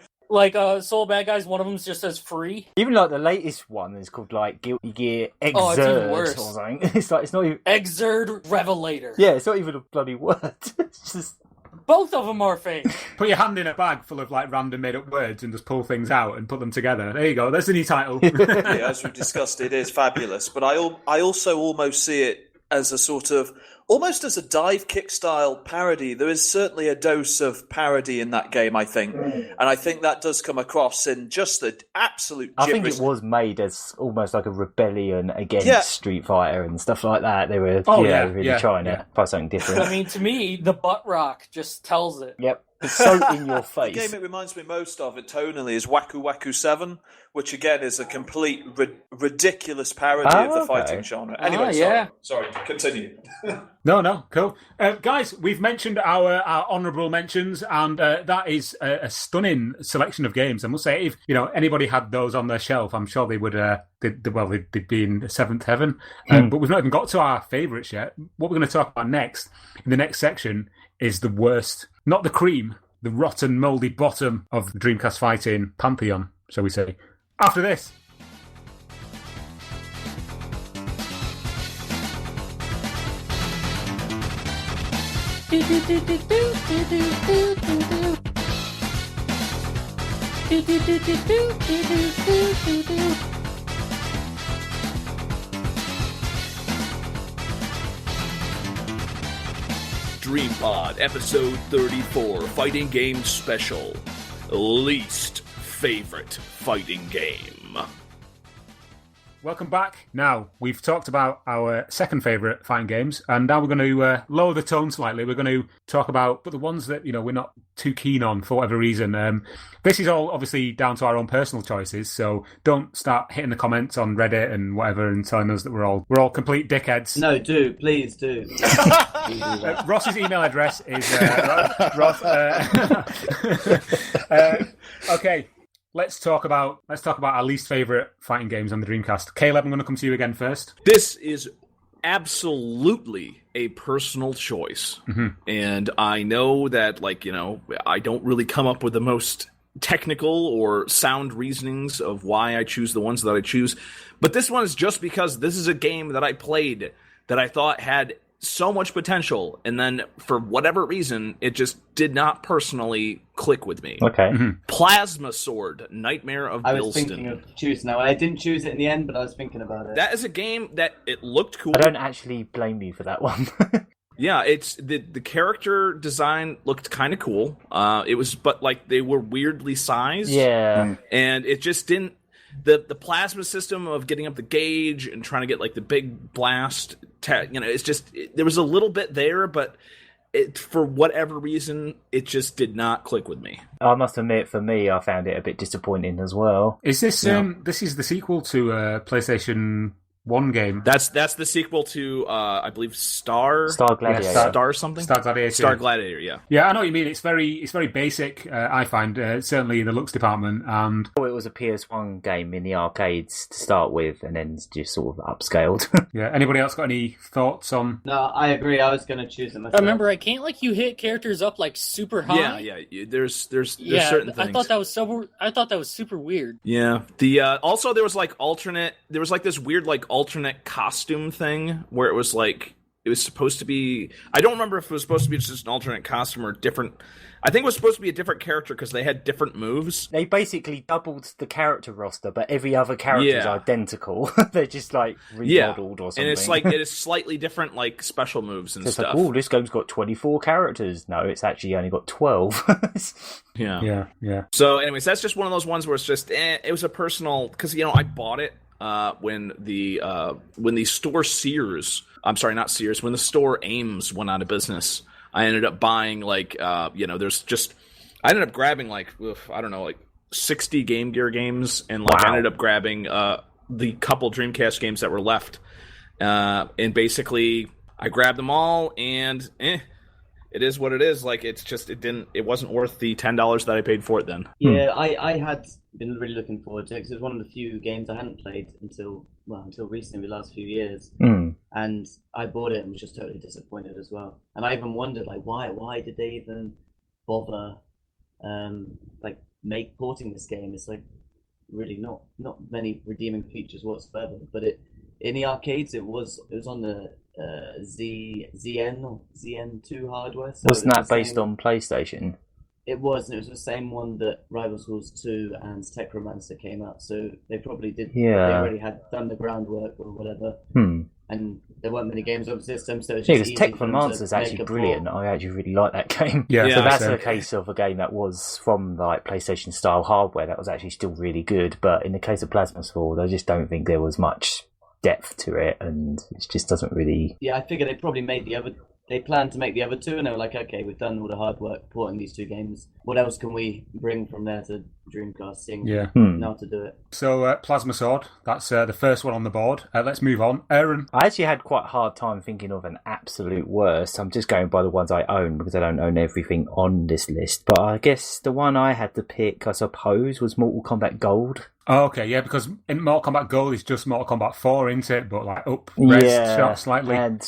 Soul Bad Guys, one of them just says free. Even the latest one is called Guilty Gear Exert it's even worse. Or something. It's not even Exert Revelator. Yeah, it's not even a bloody word. It's just both of them are fake. Put your hand in a bag full of random made up words and just pull things out and put them together. There you go. That's the new title. Yeah, as we've discussed, it is fabulous. But I also almost see it as a sort of almost as a dive kick style parody. There is certainly a dose of parody in that game, I think, and I think that does come across in just the absolute gibberish. I think it was made as almost like a rebellion against Street Fighter and stuff like that. They were really trying to find something different. I mean, to me, the butt rock just tells it. Yep. It's so in your face. The game it reminds me most of it tonally is Waku Waku 7, which again is a complete ridiculous parody of the fighting genre. Anyway, sorry, continue. No, cool. Guys, we've mentioned our honourable mentions, and that is a stunning selection of games. I must say, if anybody had those on their shelf, I'm sure they would. They'd be in the seventh heaven. But we've not even got to our favourites yet. What we're going to talk about next, in the next section, is the worst, not the cream, the rotten, mouldy bottom of the Dreamcast fighting pantheon, shall we say. After this. DreamPod, episode 34, fighting game special. Least favorite fighting game. Welcome back. Now, we've talked about our second favourite fighting games, and now we're going to lower the tone slightly. We're going to talk about the ones that we're not too keen on for whatever reason. This is all obviously down to our own personal choices, so don't start hitting the comments on Reddit and whatever and telling us that we're all complete dickheads. No, please do. Ross's email address is Ross. Okay. let's talk about our least favorite fighting games on the Dreamcast. Caleb, I'm going to come to you again first. This is absolutely a personal choice. And I know that, like, you know, I don't really come up with the most technical or sound reasonings of why I choose the ones that I choose. But this one is just because this is a game that I played that I thought had so much potential, and then for whatever reason, it just did not personally click with me. Okay. Plasma Sword, Nightmare of I was Bilston. thinking of choosing that one. I didn't choose it in the end, but I was thinking about it. That is a game that it looked cool. I don't actually blame you for that one. Yeah, it's the character design looked kind of cool. It was, but like they were weirdly sized. Yeah, and it just didn't. The plasma system of getting up the gauge and trying to get like the big blast, it's just there was a little bit there, but for whatever reason, it just did not click with me. I must admit, for me, I found it a bit disappointing as well. Is this this is the sequel to PlayStation 1 game? That's the sequel to I believe Star Gladiator. Star something? Star Gladiator. Star Gladiator, yeah. Yeah, I know what you mean. It's very basic, I find, certainly in the looks department. And it was a PS1 game in the arcades to start with, and then just sort of upscaled. Yeah. Anybody else got any thoughts on? No, I agree. I was going to choose it myself. Remember, I can't like you hit characters up like super high. Yeah. There's certain things. I thought that was super weird. Yeah. The also there was like this weird like alternate costume thing where it was supposed to be, I don't remember if it was supposed to be just an alternate costume or different. I think it was supposed to be a different character because they had different moves. They basically doubled the character roster, but every other character is identical. They're just like remodeled or something. And it's like it is slightly different like special moves and stuff. Like, this game's got 24 characters. No, it's actually only got 12. Yeah. So anyways, that's just one of those ones where it's just it was a personal, because I bought it when the store Sears, I'm sorry, not Sears, when the store Ames went out of business. I ended up buying I ended up grabbing like 60 Game Gear games, and I ended up grabbing the couple Dreamcast games that were left, and basically I grabbed them all, and it is what it is. Like it wasn't worth the $10 that I paid for it then. Yeah, I had been really looking forward to it because it was one of the few games I hadn't played until recently, the last few years. And I bought it and was just totally disappointed as well. And I even wondered why did they even bother porting this game? It's like really not many redeeming features whatsoever. But in the arcades it was on the ZN or ZN2 hardware. So wasn't that based on PlayStation? It was, and it was the same one that Rival Schools 2 and Techromancer came out, so they probably did. Yeah. They already had done the groundwork or whatever. And there weren't many games on the system, so it's because just Techromancer is actually brilliant. I actually really like that game. Yeah, so that's a case of a game that was from like PlayStation style hardware that was actually still really good. But in the case of Plasma Sword, I just don't think there was much depth to it, and it just doesn't really. Yeah, I figure they probably they planned to make the other two, and they were like, okay, we've done all the hard work porting these two games. What else can we bring from there to Dreamcast? Seeing now to do it. So, Plasma Sword, that's the first one on the board. Let's move on. Aaron? I actually had quite a hard time thinking of an absolute worst. I'm just going by the ones I own because I don't own everything on this list. But I guess the one I had to pick, I suppose, was Mortal Kombat Gold. Oh, okay, yeah, because in Mortal Kombat Gold, it's just Mortal Kombat 4, isn't it? But res shot slightly. And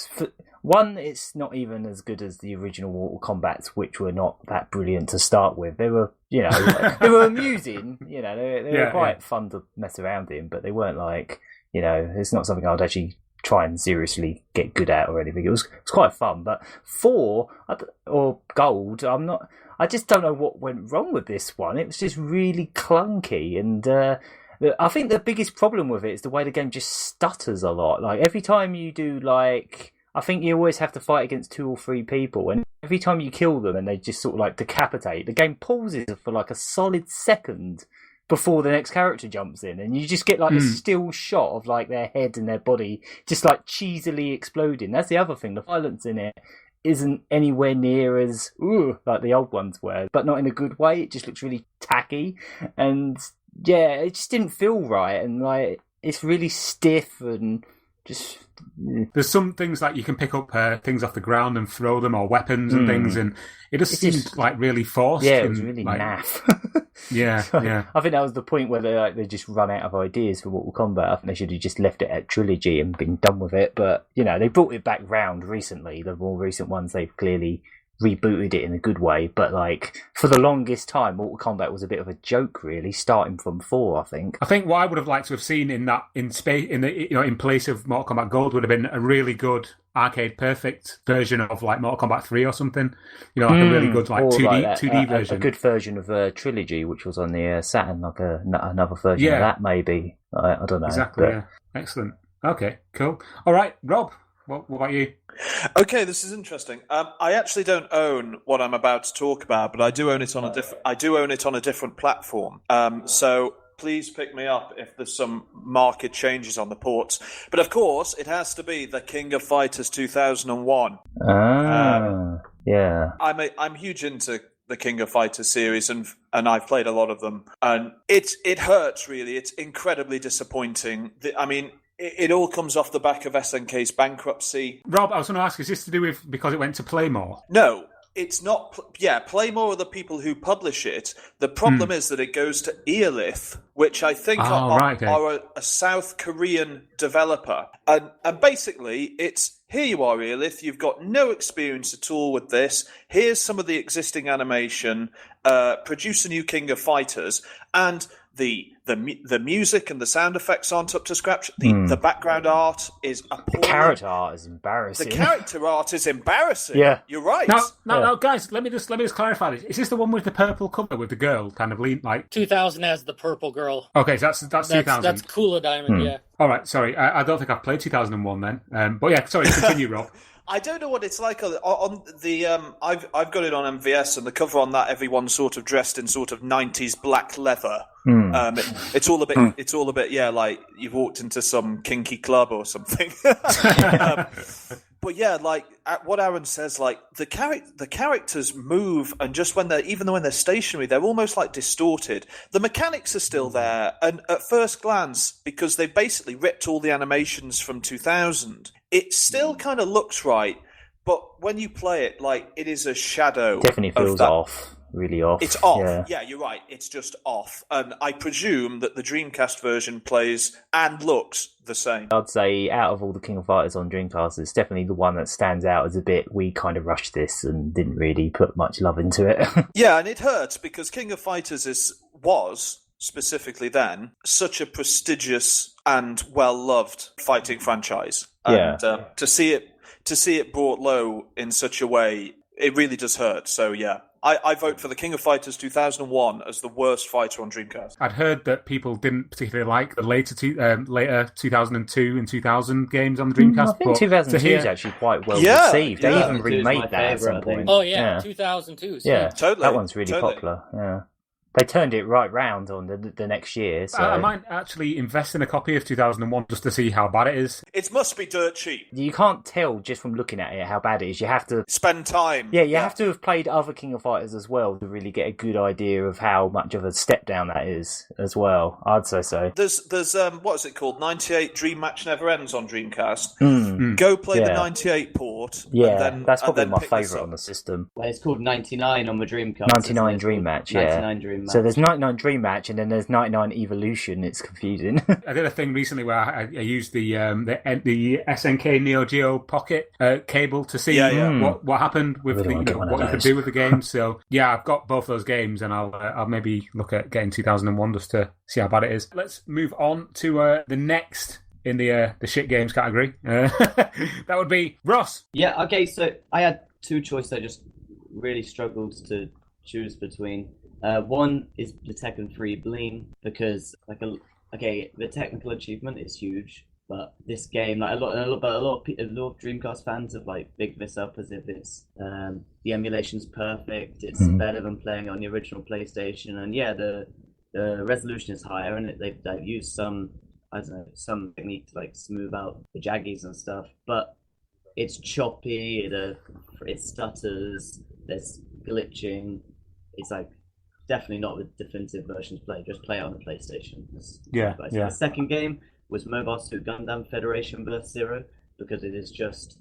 one, it's not even as good as the original Mortal Kombats, which were not that brilliant to start with. They were, they were amusing. They were quite fun to mess around in, but they weren't like, it's not something I'd actually try and seriously get good at or anything. It was quite fun, but 4 or Gold, I just don't know what went wrong with this one. It was just really clunky, and I think the biggest problem with it is the way the game just stutters a lot. Like every time you do I think you always have to fight against 2 or 3 people, and every time you kill them and they just sort of decapitate, the game pauses for a solid second before the next character jumps in, and you just get a still shot of their head and their body just cheesily exploding. That's the other thing. The violence in it isn't anywhere near as like the old ones were, but not in a good way. It just looks really tacky, and it just didn't feel right, and it's really stiff, and just... There's some things like you can pick up things off the ground and throw them, or weapons and things, and it just seemed like really forced. Yeah, it was really naff. Yeah, yeah. I think that was the point where they just run out of ideas for Mortal Kombat. I think they should have just left it at trilogy and been done with it. But, you know, they brought it back round recently. The more recent ones, they've clearly rebooted it in a good way. But, like, for the longest time, Mortal Kombat was a bit of a joke, really, starting from 4, I think. I think what I would have liked to have seen in place of Mortal Kombat Gold would have been a really good arcade perfect version of like Mortal Kombat 3 or something. You know, like a really good like 2D version. A good version of Trilogy, which was on the Saturn, like another version of that, maybe. I don't know. Exactly, yeah. Excellent. Okay, cool. All right, Rob, what about you? Okay, this is interesting. I actually don't own what I'm about to talk about, but I do own it on a different platform. So please pick me up if there's some market changes on the ports. But of course, it has to be the King of Fighters 2001. Yeah. I'm huge into the King of Fighters series, and I've played a lot of them. And it hurts, really. It's incredibly disappointing. It all comes off the back of SNK's bankruptcy. Rob, I was going to ask, is this to do with because it went to Playmore? No. It's not. Yeah, Playmore are the people who publish it. The problem is that it goes to Eolith, which I think are a South Korean developer. And basically, it's, here you are, Eolith. You've got no experience at all with this. Here's some of the existing animation. Produce a new King of Fighters. And the music and the sound effects aren't up to scratch. The background art is appalling. The character art is embarrassing. The character art is embarrassing. Yeah, you're right. Now, guys, let me just clarify this. Is this the one with the purple cover with the girl kind of lean like 2000 has the purple girl? Okay, so that's 2000. That's Kula Diamond. Yeah. All right, sorry, I don't think I've played 2001 then. But yeah, sorry, continue, Rob. I don't know what it's like on the. I've got it on MVS, and the cover on that, everyone's sort of dressed in sort of 90s black leather. It's all a bit. Yeah, like you've walked into some kinky club or something. But yeah, like what Aaron says, like the characters move, and just when they're stationary, they're almost like distorted. The mechanics are still there, and at first glance, because they basically ripped all the animations from 2000, it still kind of looks right. But when you play it, like it is a shadow. Definitely feels off. Really off. It's off. Yeah, you're right. It's just off. And I presume that the Dreamcast version plays and looks the same. I'd say out of all the King of Fighters on Dreamcast, it's definitely the one that stands out as a bit, we kind of rushed this and didn't really put much love into it. Yeah, and it hurts because King of Fighters was, specifically then, such a prestigious and well-loved fighting franchise. And to see it brought low in such a way, it really does hurt. So yeah. I vote for the King of Fighters 2001 as the worst fighter on Dreamcast. I'd heard that people didn't particularly like the later 2002 and 2000 games on the Dreamcast. I think 2002 is actually quite well received. They even remade that at some point. Oh yeah, 2002. Yeah, totally. That one's really popular. Yeah. They turned it right round on the next year. So. I might actually invest in a copy of 2001 just to see how bad it is. It must be dirt cheap. You can't tell just from looking at it how bad it is. You have to spend time. Yeah, you have to have played other King of Fighters as well to really get a good idea of how much of a step down that is as well. I'd say so. There's what is it called? 98 Dream Match Never Ends on Dreamcast. Go play the 98 port. Yeah, that's probably my favourite on the system. Well, it's called 99 on the Dreamcast. 99 Dream Match, 99 Dream Match. So there's 99 Dream Match, and then there's 99 Evolution. It's confusing. I did a thing recently where I used the SNK Neo Geo Pocket cable to see what happened with what you could do with the game. So yeah, I've got both those games, and I'll maybe look at getting 2001 just to see how bad it is. Let's move on to the next in the shit games category. That would be Ross. Yeah. Okay. So I had two choices. I just really struggled to choose between. One is the Tekken 3 Bleen, because the technical achievement is huge, but this game, like a lot of Dreamcast fans have like bigged this up as if it's the emulation's perfect, it's better than playing on the original PlayStation, and yeah, the resolution is higher, and they've used some technique to like smooth out the jaggies and stuff, but it's choppy, it stutters, there's glitching, it's like definitely not the definitive version to play. Just play it on the PlayStation. Yeah. The second game was Mobile Suit Gundam Federation vs. Zero, because it is just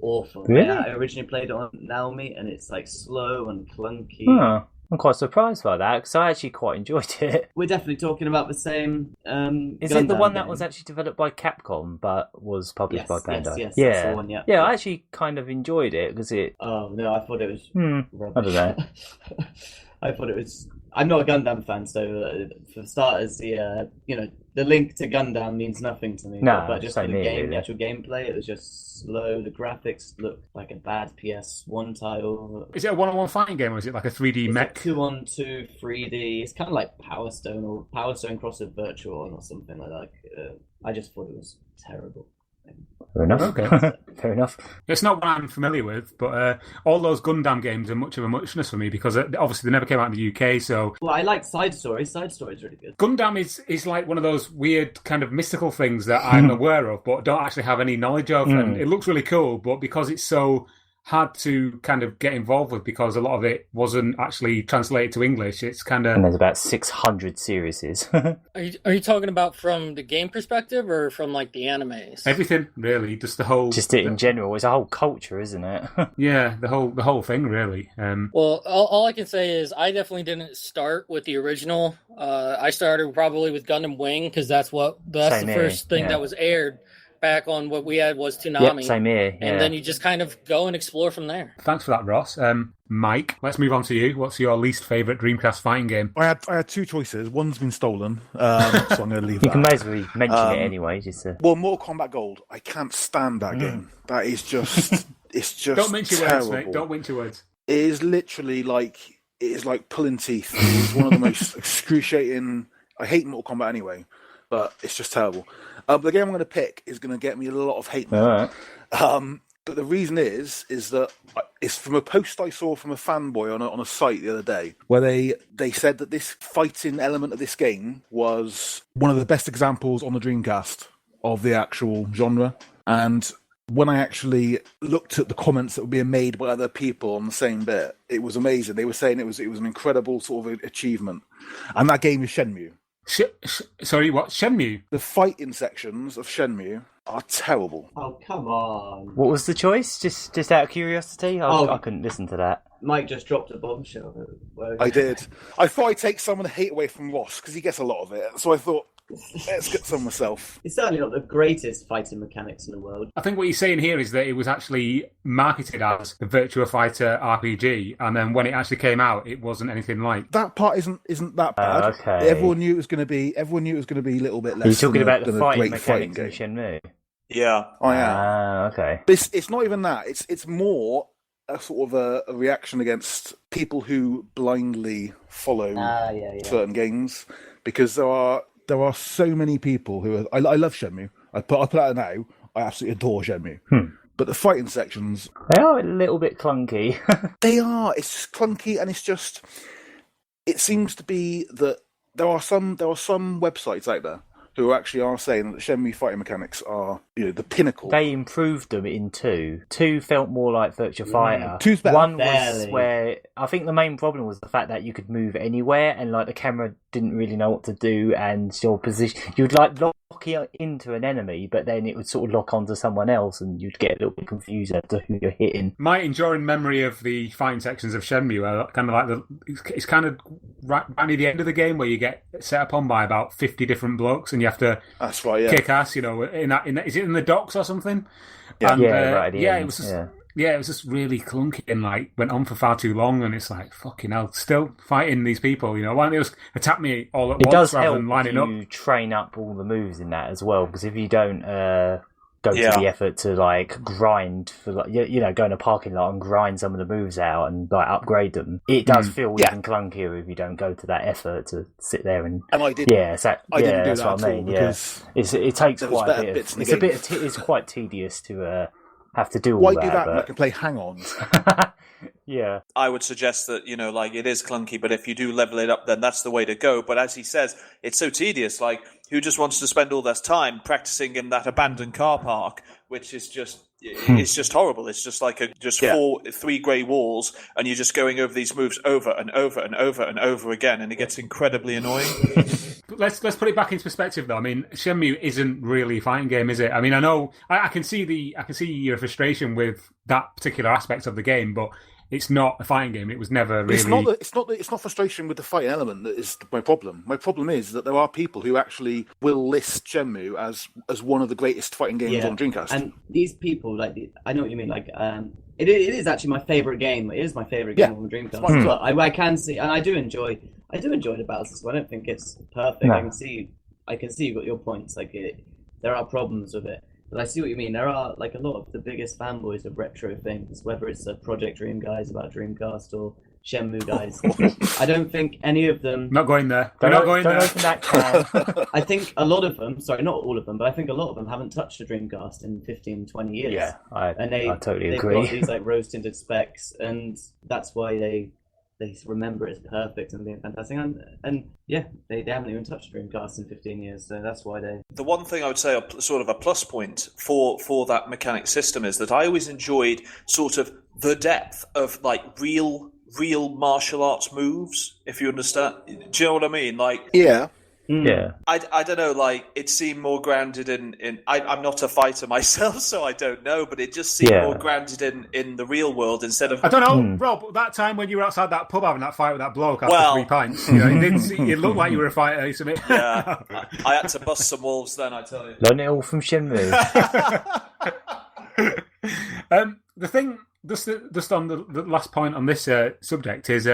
awful. Really? I originally played it on Naomi, and it's like slow and clunky. Huh. I'm quite surprised by that because I actually quite enjoyed it. We're definitely talking about the same. Is it the one that was actually developed by Capcom but was published by Bandai? Yes, yeah, that's the one, yeah. Yeah, I actually kind of enjoyed it because it. Oh no, I thought it was rubbish. I don't know. I thought it was. I'm not a Gundam fan, so for starters, the link to Gundam means nothing to me. No, but just for the same here, game, really. the actual gameplay, it was just slow. The graphics looked like a bad PS1 title. Is it a one-on-one fighting game, or is it like a 3D mech? 2-on-2 3D. It's kind of like Power Stone or Power Stone cross with Virtual or something like that. I just thought it was terrible. Fair enough. Okay. Fair enough. It's not what I'm familiar with, but all those Gundam games are much of a muchness for me because obviously they never came out in the UK. So, well, I like Side Stories. Side Stories really good. Gundam is like one of those weird kind of mystical things that I'm aware of, but don't actually have any knowledge of. And it looks really cool, but because it's so hard to kind of get involved with because a lot of it wasn't actually translated to English, it's kind of... And there's about 600 series. Are you talking about from the game perspective or from like the animes? Everything, really. Just the whole... Just it in general. It's a whole culture, isn't it? Yeah, the whole thing, really. Well, all I can say is I definitely didn't start with the original. I started probably with Gundam Wing because that's the first thing that was aired back on what we had was Toonami. Yep, same here. Yeah. And then you just kind of go and explore from there. Thanks for that, Ross. Mike, let's move on to you. What's your least favourite Dreamcast fighting game? I had two choices. One's been stolen, so I'm going to leave that. You can basically mention it anyway. Well, Mortal Kombat Gold. I can't stand that game. That is just... It's just Don't mince your terrible. words, mate. Don't mince your words. It is literally like... It is like pulling teeth. It's one of the most excruciating... I hate Mortal Kombat anyway, but it's just terrible. But the game I'm going to pick is going to get me a lot of hate mail. But the reason is that it's from a post I saw from a fanboy on a site the other day, where they said that this fighting element of this game was one of the best examples on the Dreamcast of the actual genre. And when I actually looked at the comments that were being made by other people on the same bit, it was amazing. They were saying it was an incredible sort of achievement. And that game is Shenmue. Sorry, what? Shenmue? The fighting sections of Shenmue are terrible. Oh, come on. What was the choice? Just out of curiosity? I couldn't listen to that. Mike just dropped a bombshell. I did. I thought I'd take some of the hate away from Ross, because he gets a lot of it. So I thought, let's get some myself. It's certainly not the greatest fighting mechanics in the world. I think what you're saying here is that it was actually marketed as the Virtua Fighter RPG, and then when it actually came out, it wasn't anything like that. Part isn't that bad. Okay. Everyone knew it was going to be. Everyone knew it was going to be a little bit less. You're talking about the fighting mechanics in Shenmue. Yeah, I am. Okay. But it's not even that. It's more a sort of a reaction against people who blindly follow certain games, because there are so many people who are... I love Shenmue. I put out now. I absolutely adore Shenmue. But the fighting sections... They are a little bit clunky. They are. It's just clunky, and it's just... It seems to be that there are some websites out there who actually are saying that the Shenmue fighting mechanics are, the pinnacle. They improved them in 2. 2 felt more like Virtua Fighter. 2's better. 1 was where... I think the main problem was the fact that you could move anywhere, and like the camera didn't really know what to do, and your position... You'd like lock into an enemy, but then it would sort of lock onto someone else, and you'd get a little bit confused as to who you're hitting. My enduring memory of the fighting sections of Shenmue are kind of like it's kind of right near the end of the game where you get set upon by about 50 different blokes, and you have to kick ass. In that, is it in the docks or something? Yeah, and, right. At the end. It was just, it was just really clunky and like went on for far too long, and it's like fucking hell, still fighting these people. Why don't they just attack me all at once rather than lining up? It does help you train up all the moves in that as well, because if you don't go to the effort to like grind for like go in a parking lot and grind some of the moves out and like upgrade them, it does feel even clunkier if you don't go to that effort to sit there and I did. I didn't do that's what I mean. It takes quite a bit. It's quite tedious to have to do all that. Why do that when I can play hang-ons? Yeah. I would suggest that, it is clunky, but if you do level it up, then that's the way to go. But as he says, it's so tedious. Like, who just wants to spend all this time practicing in that abandoned car park, which is just, it's just horrible. It's just like three grey walls, and you're just going over these moves over and over and over and over again, and it gets incredibly annoying. Let's put it back into perspective, though. I mean, Shenmue isn't really a fighting game, is it? I mean, I know I can see your frustration with that particular aspect of the game, but it's not a fighting game. It was never really. It's not frustration with the fighting element that is my problem. My problem is that there are people who actually will list Shenmue as one of the greatest fighting games on Dreamcast. And these people, I know what you mean. It is actually my favorite game. It is my favorite game on Dreamcast. But I can see, and I do enjoy the battle system. I don't think it's perfect. No. I can see you've got your points. There are problems with it. But I see what you mean. There are a lot of the biggest fanboys of retro things, whether it's Project Dream guys about Dreamcast or Shenmue guys. I don't think any of them. Not going there. Don't open that can. I think a lot of them. Sorry, not all of them, but I think a lot of them haven't touched a Dreamcast in 15, 20 years. Yeah, I totally agree. They've got these rose tinted specs, and that's why they remember it's perfect and being fantastic, and they haven't even touched Dreamcast in 15 years, so that's why they. The one thing I would say, sort of a plus point for that mechanic system, is that I always enjoyed sort of the depth of real martial arts moves. If you understand, do you know what I mean? Yeah. Yeah, I don't know. It seemed more grounded in. I'm not a fighter myself, so I don't know. But it just seemed more grounded in the real world instead of. I don't know, Rob. That time when you were outside that pub having that fight with that bloke after 3 pints, it looked like you were a fighter. Yeah, I had to bust some wolves then. I tell you. Learn it all from Shenmue. The thing, just on the last point on this subject is.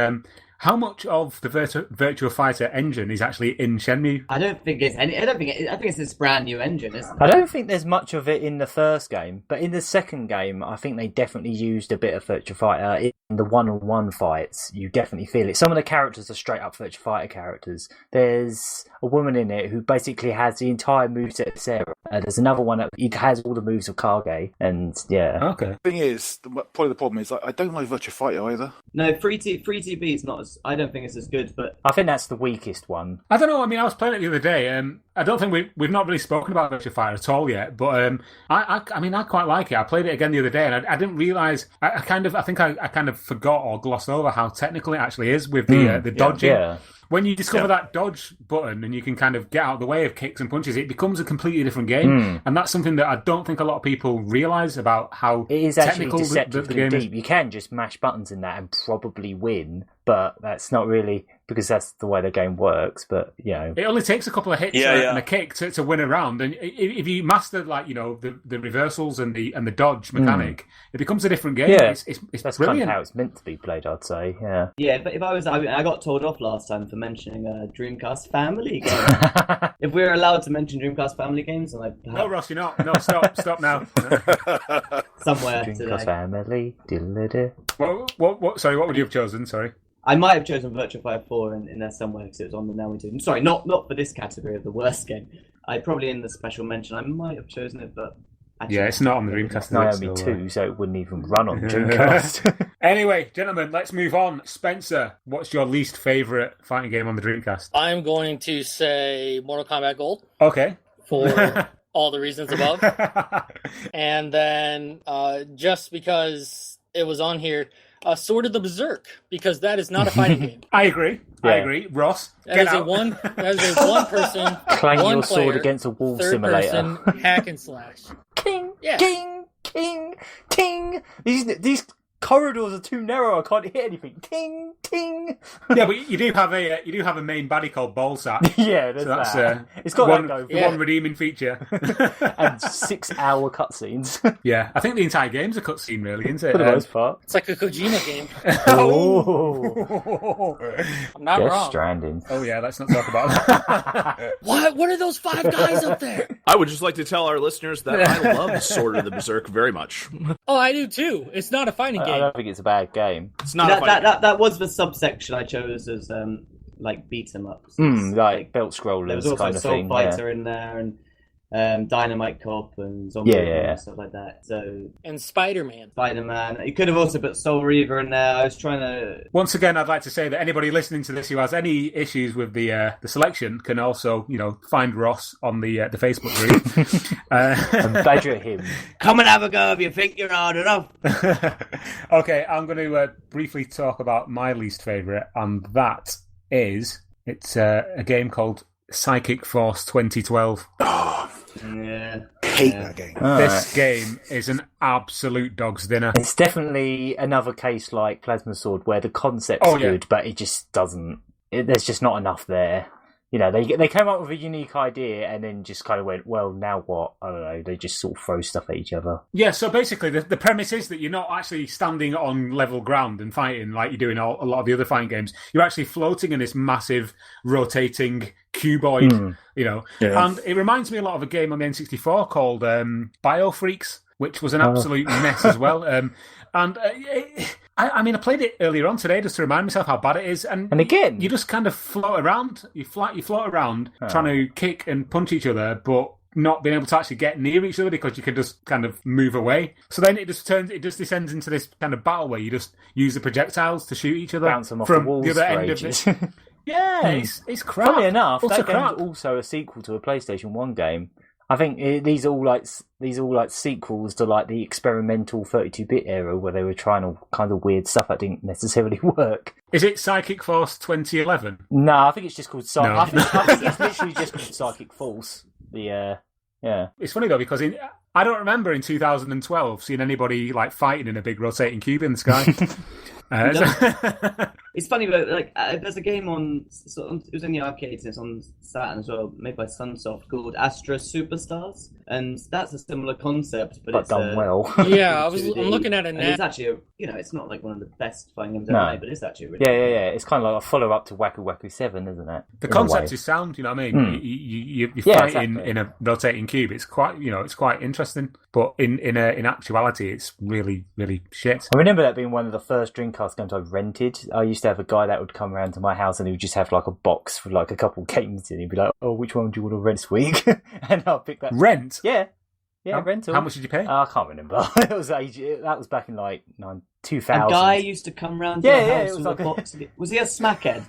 How much of the Virtua Fighter engine is actually in Shenmue? I don't think it's any. I think it's this brand new engine, isn't it? I don't think there's much of it in the first game, but in the second game, I think they definitely used a bit of Virtua Fighter in the one-on-one fights. You definitely feel it. Some of the characters are straight-up Virtua Fighter characters. There's a woman in it who basically has the entire moveset of Sarah. There's another one that has all the moves of Kage, and Okay. The thing is, probably the problem is I don't like Virtua Fighter either. No, Free TB is not as. I don't think it's as good, but I think that's the weakest one. I don't know. I mean, I was playing it the other day. I don't think we've not really spoken about Virtua Fighter at all yet. But I mean, I quite like it. I played it again the other day, and I didn't realise. I kind of forgot or glossed over how technical it actually is with the dodging. Yeah. When you discover that dodge button and you can kind of get out of the way of kicks and punches, it becomes a completely different game. And that's something that I don't think a lot of people realise about how it is technical actually deceptively the game deep. You can just mash buttons in that and probably win, but that's not really because that's the way the game works. But it only takes a couple of hits and a kick to win a round. And if you master the reversals and the dodge mechanic, it becomes a different game. Yeah, it's that's brilliant. kind of how it's meant to be played, I'd say. Yeah. Yeah, but if I got told off last time for mentioning a Dreamcast family game. If we're allowed to mention Dreamcast family games, and no, Ross, you're not. No, stop now. Somewhere Dreamcast today. family. What? Sorry, what would you have chosen? Sorry. I might have chosen Virtua Fighter 4 in there somewhere because it was on the Now We Do. Sorry, not for this category of the worst game. I probably in the special mention I might have chosen it, but actually, it's not on the Dreamcast. Naomi 2, so it wouldn't even run on the Dreamcast. Anyway, gentlemen, let's move on. Spencer, what's your least favourite fighting game on the Dreamcast? I'm going to say Mortal Kombat Gold. Okay. For all the reasons above. And then just because it was on here, Sword of the Berserk, because that is not a fighting game. I agree. Ross, that is a one person, clang one your player, sword against a wall third simulator. person hack and slash. King, king, king, king. These corridors are too narrow. I can't hit anything. Ting, ting. Yeah, but you do have a main baddie called Ballsack. Yeah, that's that. It's got one redeeming feature. And 6-hour cutscenes. Yeah, I think the entire game's a cutscene, really, isn't it? For the most part, it's like a Kojima game. Oh, I'm not wrong. Stranding. Oh yeah, let's not talk about that. What are those 5 guys up there? I would just like to tell our listeners that I love Sword of the Berserk very much. Oh, I do too. It's not a fighting game. I don't think it's a bad game. It's not that was the subsection I chose as beat 'em ups. Like belt scrollers there was also kind of Soul thing. Fighter in there, and Dynamite Cop and Zombie and stuff like that. So and Spider-Man. You could have also put Soul Reaver in there. I was trying to. Once again, I'd like to say that anybody listening to this who has any issues with the selection can also, find Ross on the Facebook group and badger him. Come and have a go if you think you're hard enough. Okay, I'm going to briefly talk about my least favourite, and that is it's a game called Psychic Force 2012. Yeah. Hate that game. This game is an absolute dog's dinner. It's definitely another case like Plasma Sword where the concept's good, but it just doesn't. There's just not enough there. They came up with a unique idea and then just kind of went, well, now what? I don't know. They just sort of throw stuff at each other. Yeah, so basically the premise is that you're not actually standing on level ground and fighting like you do in a lot of the other fighting games. You're actually floating in this massive rotating cuboid, Yeah. And it reminds me a lot of a game on the N64 called Biofreaks, which was an absolute mess as well. I played it earlier on today just to remind myself how bad it is, and again, you just kind of float around. You float around trying to kick and punch each other, but not being able to actually get near each other because you can just kind of move away. So then it just descends into this kind of battle where you just use the projectiles to shoot each other bounce them off from the walls the other for end ages. of it. Yeah, it's crap. Funnily enough, also that game's crap. also a sequel to a PlayStation 1 game. I think these are all like sequels to like the experimental 32-bit era where they were trying all kind of weird stuff that didn't necessarily work. Is it Psychic Force 2011? No, I think it's just called Psychic. No. I think it's literally just called Psychic Force. Yeah. It's funny though because I don't remember in 2012 seeing anybody like fighting in a big rotating cube in the sky. It's funny, but there's a game on. It was in the arcades. It's on Saturn as well, made by Sunsoft, called Astra Superstars, and that's a similar concept, but it's done well. Yeah, I'm looking at it now. It's actually, it's not like one of the best fighting games ever made, but it's actually really yeah. It's kind of like a follow up to Waku Waku 7, isn't it? The concept is sound. You know what I mean? You fight in a rotating cube. It's quite it's quite interesting, but in actuality, it's really really shit. I remember that being one of the first Dreamcast games I rented. I used to have a guy that would come around to my house and he would just have like a box with like a couple games in. He'd be like, "Oh, which one do you want to rent this week?" And I'll pick that. Rent? Yeah, rental. How much did you pay? I can't remember. That was back in like 2000. A guy used to come round to the house with a box. Was he a smackhead?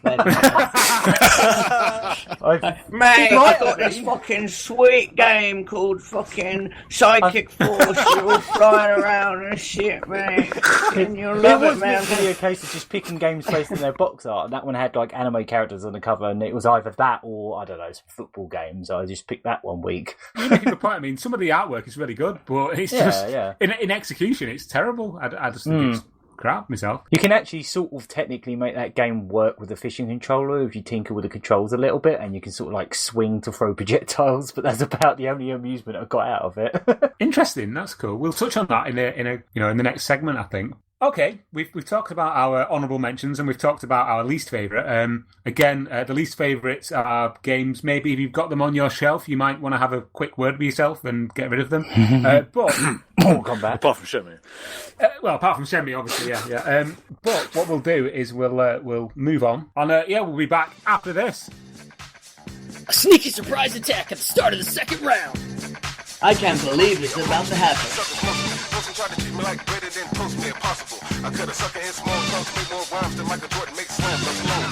Mate, I got this fucking sweet game called fucking Psychic Force. You're all flying around and shit, mate. And you'll love it, man. It was literally a case of just picking games based on their box art, and that one had like anime characters on the cover, and it was either that or, I don't know, some football games. I just picked that one week. You make a good point. I mean, some of the artwork is really good, but it's just in execution, it's terrible. I just think it's crap myself. You can actually sort of technically make that game work with a fishing controller if you tinker with the controls a little bit, and you can sort of like swing to throw projectiles, but that's about the only amusement I got out of it. Interesting, that's cool. We'll touch on that in the next segment, I think. Okay, we've talked about our honourable mentions and we've talked about our least favourite. The least favourites are games. Maybe if you've got them on your shelf, you might want to have a quick word with yourself and get rid of them. But come back. Apart from Shenmue. Apart from Shenmue, obviously, yeah. But what we'll do is we'll move on. We'll be back after this. A sneaky surprise attack at the start of the second round. I can't believe it's about to happen. Try to treat me like greater than toast me impossible. I cut a sucker in small talks, make more rhymes than Michael Jordan makes slam dunk alone.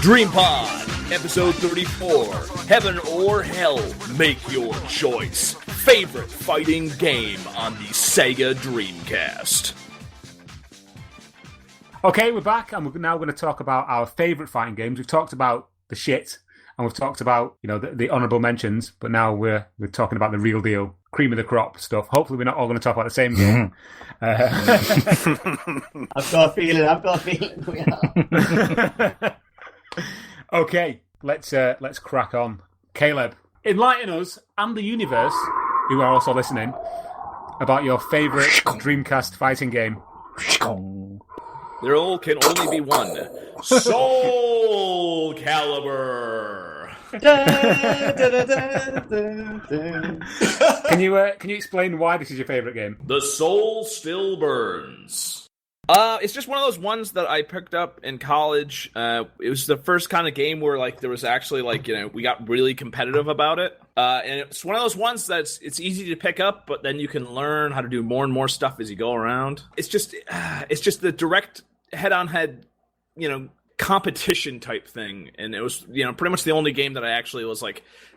DreamPod, episode 34, Heaven or Hell, make your choice. Favorite fighting game on the Sega Dreamcast. Okay, we're back, and we're now going to talk about our favourite fighting games. We've talked about the shit, and we've talked about the honourable mentions, but now we're talking about the real deal, cream of the crop stuff. Hopefully, we're not all going to talk about the same game. I've got a feeling we are. Okay, let's crack on. Caleb, enlighten us and the universe, who are also listening, about your favourite Dreamcast fighting game. There can only be one. Soul Calibur. Can you explain why this is your favorite game? The soul still burns. It's just one of those ones that I picked up in college. It was the first kind of game where there was actually we got really competitive about it. And it's one of those ones that's it's easy to pick up, but then you can learn how to do more and more stuff as you go around. It's just the direct head-on-head, competition type thing, and it was pretty much the only game that I actually was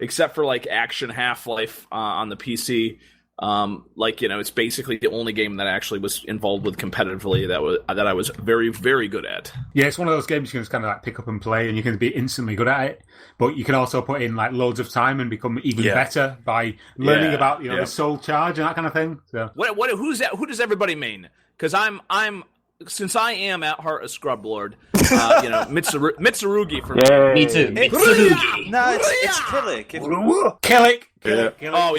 except for Action Half-Life on the PC. It's basically the only game that I actually was involved with competitively that I was very, very good at. Yeah, it's one of those games you can just kind of pick up and play, and you can be instantly good at it. But you can also put in loads of time and become even better by learning about the soul charge and that kind of thing. So who's that? Who does everybody mean? Because I'm since I am at heart a scrub lord, Mitsurugi for me. Me too. Mitsurugi. No, it's Killick. Killick. No.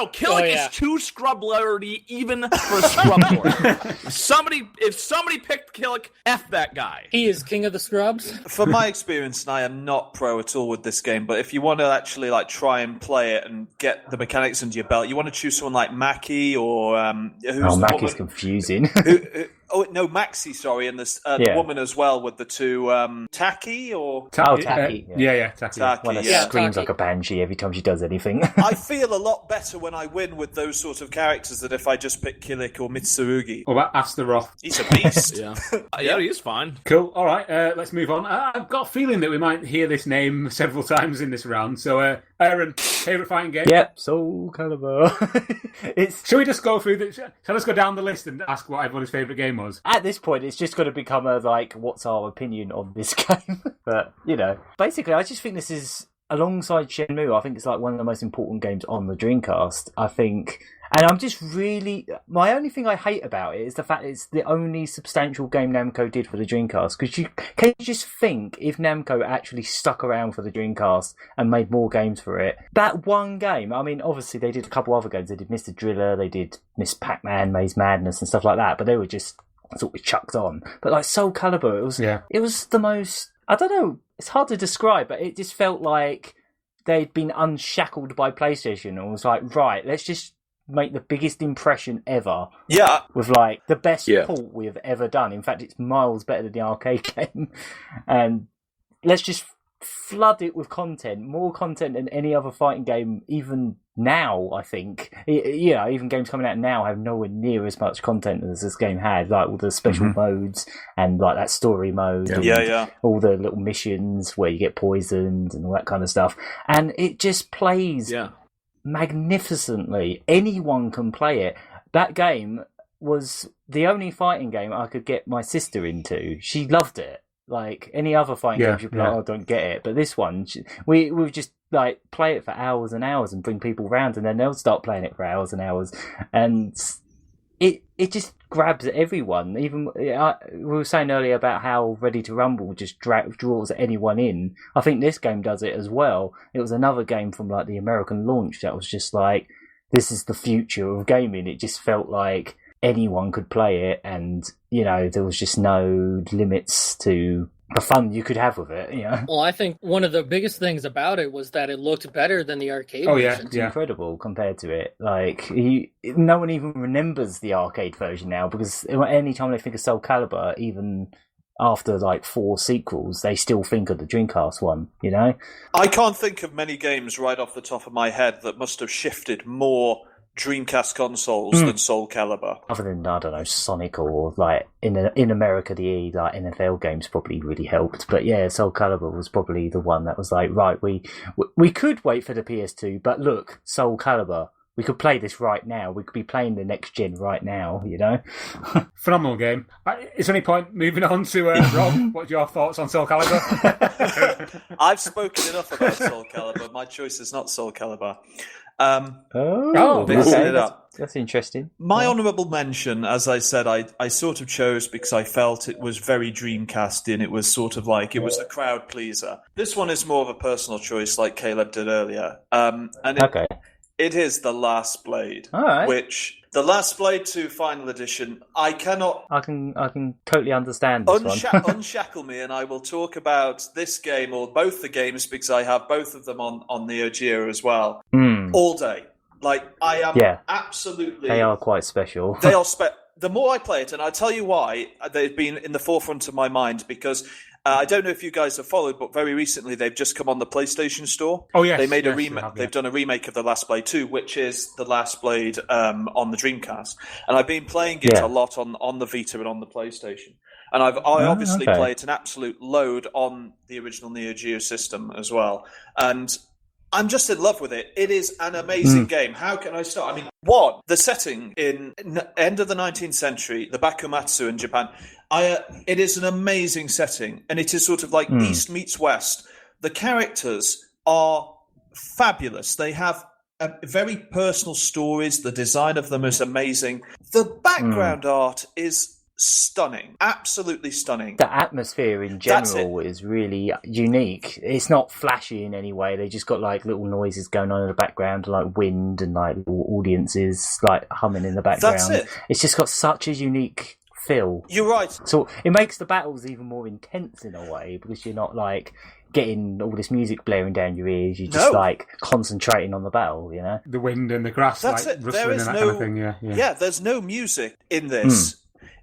Killick is too scrub lordy even for a scrub lord. If somebody picked Killick, F that guy. He is king of the scrubs. From my experience, and I am not pro at all with this game, but if you want to actually try and play it and get the mechanics under your belt, you want to choose someone like Maki or Maki's confusing. Maxi, sorry, and the woman as well with the two Taki or Taki. Taki. One that screams like a banshee every time she does anything. I feel a lot better when I win with those sort of characters than if I just pick Killick or Mitsurugi. Or about Astaroth. He's a beast. Yeah, he is fine. Cool. All right, let's move on. I've got a feeling that we might hear this name several times in this round. So, Aaron, favourite fighting game? Yep, Soul Calibur. Shall we just go through shall us go down the list and ask what everyone's favourite game was? At this point, it's just going to become what's our opinion on this game? But, basically, I just think this is, alongside Shenmue, I think it's one of the most important games on the Dreamcast. I think, and I'm just really, my only thing I hate about it is the fact it's the only substantial game Namco did for the Dreamcast. Because can you just think if Namco actually stuck around for the Dreamcast and made more games for it? That one game, I mean, obviously they did a couple other games. They did Mr. Driller, they did Miss Pac-Man, Maze Madness and stuff like that, but they were just sort of chucked on. But Soul Calibur, it was the most, I don't know, it's hard to describe, but it just felt like they'd been unshackled by PlayStation and was right, let's just make the biggest impression ever. Yeah. With the best port we've ever done. In fact, it's miles better than the arcade game. And let's just flood it with content, more content than any other fighting game, even now, I think. Even games coming out now have nowhere near as much content as this game had, all the special modes and that story mode and all the little missions where you get poisoned and all that kind of stuff. And it just plays magnificently. Anyone can play it. That game was the only fighting game I could get my sister into. She loved it. Any other fighting game, you'd be I don't get it. But this one, we would just play it for hours and hours and bring people round, and then they'll start playing it for hours and hours, and it just grabs everyone. Even we were saying earlier about how Ready to Rumble just draws anyone in. I think this game does it as well. It was another game from the American launch that was just this is the future of gaming. It just felt like anyone could play it, and there was just no limits to the fun you could have with it. Well, I think one of the biggest things about it was that it looked better than the arcade version. It's incredible compared to it. No one even remembers the arcade version now, because any time they think of Soul Calibur, even after 4 sequels, they still think of the Dreamcast one, I can't think of many games right off the top of my head that must have shifted more Dreamcast consoles than Soul Calibur. Other than, I don't know, Sonic or in America, the NFL games probably really helped. But yeah, Soul Calibur was probably the one that was right, we could wait for the PS2, but look, Soul Calibur, we could play this right now. We could be playing the next gen right now, Phenomenal game. Is there any point moving on to Rob? What's your thoughts on Soul Calibur? I've spoken enough about Soul Calibur. My choice is not Soul Calibur. That's interesting. My honourable mention, as I said, I sort of chose because I felt it was very Dreamcasty, and it was sort of it was a crowd pleaser. This one is more of a personal choice, like Caleb did earlier. It is The Last Blade. All right. Which, The Last Blade 2 Final Edition, I cannot... I can totally understand this one. Unshackle me and I will talk about this game, or both the games, because I have both of them on Neo Geo as well, all day. Like, I am absolutely... They are quite special. They are the more I play it, and I'll tell you why, they've been in the forefront of my mind, because I don't know if you guys have followed, but very recently they've just come on the PlayStation Store. Oh, yes. They made a remake. They have, They've done a remake of The Last Blade 2, which is The Last Blade on the Dreamcast. And I've been playing it a lot on the Vita and on the PlayStation. And I obviously play it an absolute load on the original Neo Geo system as well. And I'm just in love with it. It is an amazing game. How can I start? I mean, the setting in end of the 19th century, the Bakumatsu in Japan, it is an amazing setting. And it is sort of like East meets West. The characters are fabulous. They have very personal stories. The design of them is amazing. The background art is stunning, absolutely stunning. The atmosphere in general is really unique. It's not flashy in any way. They just got like little noises going on in the background, like wind and like little audiences like humming in the background. That's it. It's just got such a unique feel. You're right. So it makes the battles even more intense in a way, because you're not like getting all this music blaring down your ears. You're just like concentrating on the battle, you know? The wind and the grass rustling and that kind of thing. Yeah, there's no music in this.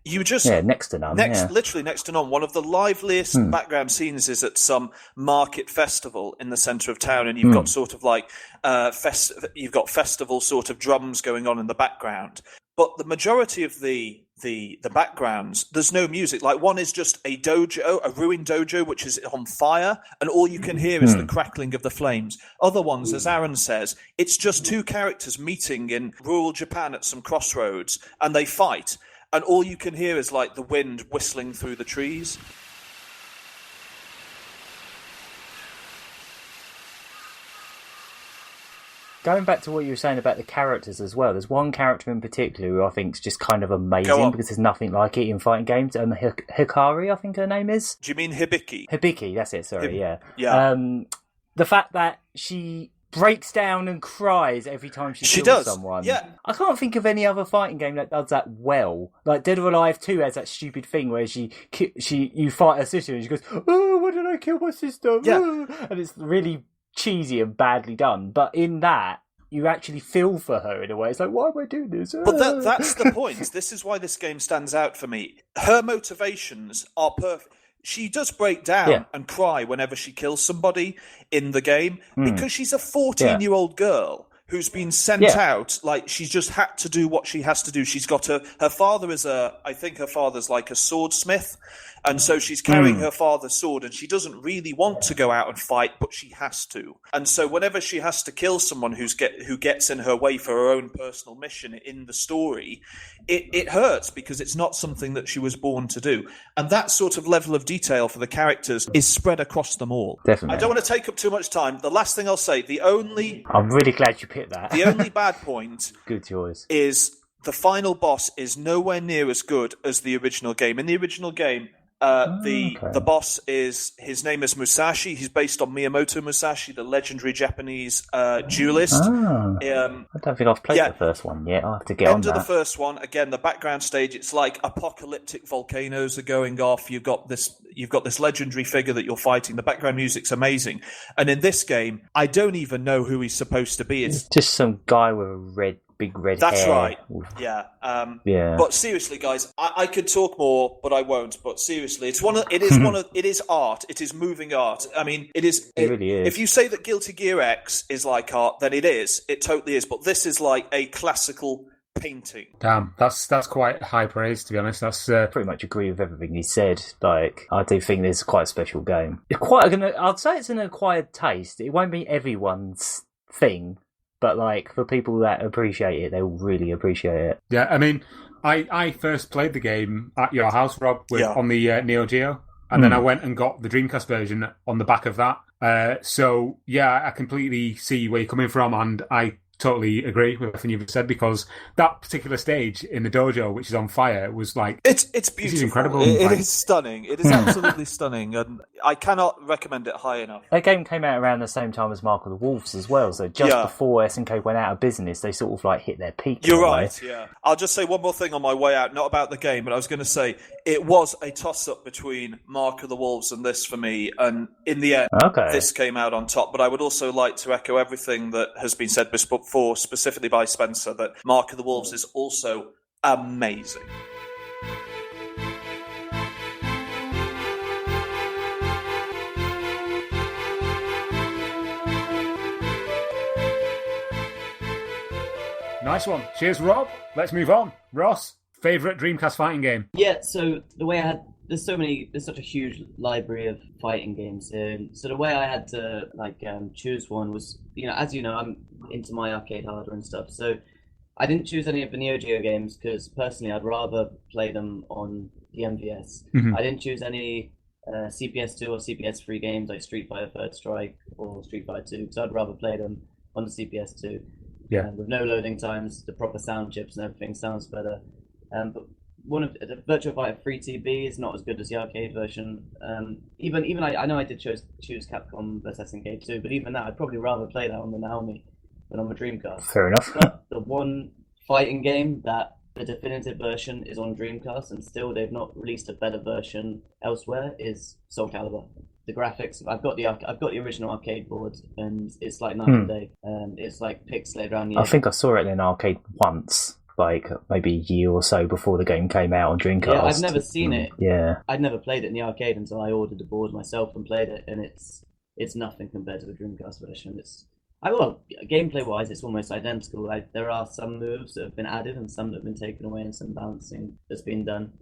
You just next to none. Literally next to none. One of the liveliest background scenes is at some market festival in the centre of town, and you've got sort of like you've got festival sort of drums going on in the background. But the majority of the backgrounds, there's no music. Like one is just a dojo, a ruined dojo, which is on fire, and all you can hear is the crackling of the flames. Other ones, as Aaron says, it's just two characters meeting in rural Japan at some crossroads, and they fight. And all you can hear is like the wind whistling through the trees. Going back to what you were saying about the characters as well, there's one character in particular who I think is just kind of amazing because there's nothing like it in fighting games. Hikari, I think her name is. Do you mean Hibiki? Hibiki, that's it, sorry, yeah. The fact that she breaks down and cries every time she kills someone. Yeah. I can't think of any other fighting game that does that well. Like Dead or Alive 2 has that stupid thing where you fight her sister and she goes, "Oh, why did I kill my sister?" Yeah. And it's really cheesy and badly done. But in that, you actually feel for her in a way. It's like, why am I doing this? But that's the point. This is why this game stands out for me. Her motivations are perfect. She does break down and cry whenever she kills somebody in the game because she's a 14-year-old girl who's been sent out. Like, she's just had to do what she has to do. She's got her father is I think her father's like a swordsmith. And so she's carrying her father's sword, and she doesn't really want to go out and fight, but she has to. And so whenever she has to kill someone who gets in her way for her own personal mission in the story, it hurts because it's not something that she was born to do. And that sort of level of detail for the characters is spread across them all. Definitely. I don't want to take up too much time. The last thing I'll say, I'm really glad you picked that. The only bad point good choice. Is the final boss is nowhere near as good as the original game. In the original game, the boss his name is Musashi. He's based on Miyamoto Musashi, the legendary Japanese duelist. I don't think I've played the first one yet. I'll have to get on that. End of the first one, again, the background stage, it's like apocalyptic volcanoes are going off. You've got this legendary figure that you're fighting. The background music's amazing. And in this game, I don't even know who he's supposed to be. It's just some guy with a big red hair. That's right. Yeah. But seriously, guys, I could talk more, but I won't. But seriously, it is art. It is moving art. I mean, it really is. If you say that Guilty Gear X is like art, then it is. It totally is. But this is like a classical painting. Damn, that's quite high praise, to be honest. That's pretty much agree with everything he said. Like, I do think this is quite a special game. I'd say it's an acquired taste. It won't be everyone's thing. But, like, for people that appreciate it, they'll really appreciate it. Yeah, I mean, I first played the game at your house, Rob, on the Neo Geo. And then I went and got the Dreamcast version on the back of that. So, yeah, I completely see where you're coming from. And I totally agree with everything you've said, because that particular stage in the dojo, which is on fire, was like it's beautiful. This is incredible. It is stunning. It is absolutely stunning, and I cannot recommend it high enough. That game came out around the same time as Mark of the Wolves as well, so just before SNK went out of business, they sort of like hit their peak. You're right, yeah. I'll just say one more thing on my way out, not about the game, but I was going to say it was a toss-up between Mark of the Wolves and this for me, and in the end, this came out on top. But I would also like to echo everything that has been said before, specifically by Spencer, that Mark of the Wolves is also amazing. Nice one. Cheers, Rob. Let's move on. Ross, favourite Dreamcast fighting game? Yeah, so the way I had... There's such a huge library of fighting games here. So the way I had to choose one was, as you know, I'm into my arcade hardware and stuff. So I didn't choose any of the Neo Geo games because personally I'd rather play them on the MVS. Mm-hmm. I didn't choose any CPS2 or CPS3 games like Street Fighter Third Strike or Street Fighter 2 because I'd rather play them on the CPS2. Yeah. With no loading times, the proper sound chips and everything sounds better. But one of the Virtua Fighter 3 TB is not as good as the arcade version. Even I know I did choose Capcom vs SNK 2, but even that I'd probably rather play that on the Naomi than on the Dreamcast. Fair enough. But the one fighting game that the definitive version is on Dreamcast, and still they've not released a better version elsewhere, is Soul Calibur. The graphics, I've got the original arcade board, and it's like night and day. It's like pixelated around the edge. I think I saw it in an arcade once, like maybe a year or so before the game came out on Dreamcast. Yeah, I've never seen it. Yeah, I'd never played it in the arcade until I ordered the board myself and played it, and it's nothing compared to the Dreamcast version. Gameplay wise, it's almost identical. Like there are some moves that have been added and some that have been taken away, and some balancing that's been done.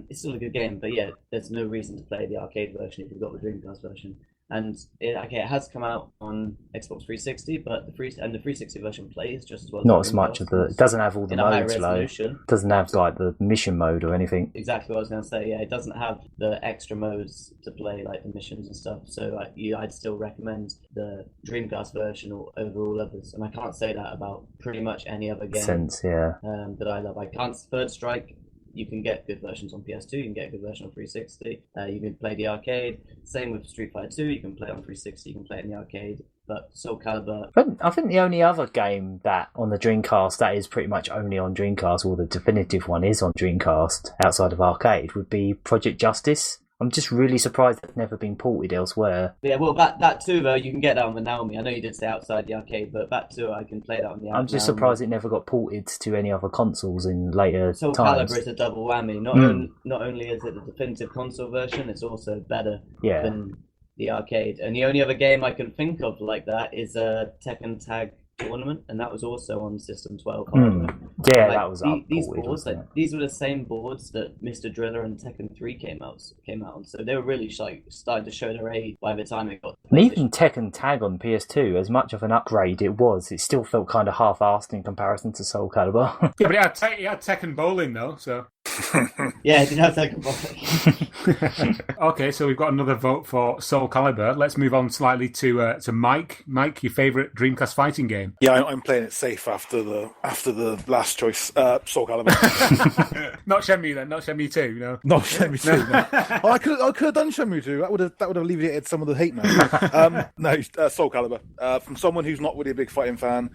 It's still a good game, but yeah, there's no reason to play the arcade version if you've got the Dreamcast version. And it has come out on Xbox 360, but the 360 version plays just as well. Not as much of the. It doesn't have all the modes, resolution. It doesn't have like the mission mode or anything. Exactly what I was going to say. Yeah, it doesn't have the extra modes to play, like the missions and stuff. So I'd still recommend the Dreamcast version over all others. And I can't say that about pretty much any other game. That I love. Third Strike. You can get good versions on PS2, you can get a good version on 360, you can play the arcade. Same with Street Fighter 2, you can play it on 360, you can play it in the arcade. But Soul Calibur... I think the only other game that on the Dreamcast that is pretty much only on Dreamcast, or the definitive one is on Dreamcast, outside of arcade, would be Project Justice. I'm just really surprised it's never been ported elsewhere. Yeah, well, that too, though, you can get that on the Naomi. I know you did say outside the arcade, but that too, I can play that on the I'm just surprised it never got ported to any other consoles in later times. Soul Calibur is a double whammy. Not only is it the definitive console version, it's also better than the arcade. And the only other game I can think of like that is Tekken Tag Tournament, and that was also on System 12 hardware. Yeah, that was these boards. These were the same boards that Mr. Driller and Tekken 3 came out on, so they were really starting to show their age by the time it got. And even Tekken Tag on PS2, as much of an upgrade it still felt kind of half-assed in comparison to Soul Calibur. Yeah, but it had Tekken Bowling though, so. Yeah, it did have Tekken Bowling. Okay, so we've got another vote for Soul Calibur. Let's move on slightly to Mike. Mike, your favourite Dreamcast fighting game? Yeah, I'm playing it safe after the last choice, Soul Calibur. Not Shenmue then, not Shenmue 2, no. Not Shenmue 2. No. Well, I could have done Shenmue 2. That would have alleviated some of the hate now. Soul Calibur. From someone who's not really a big fighting fan,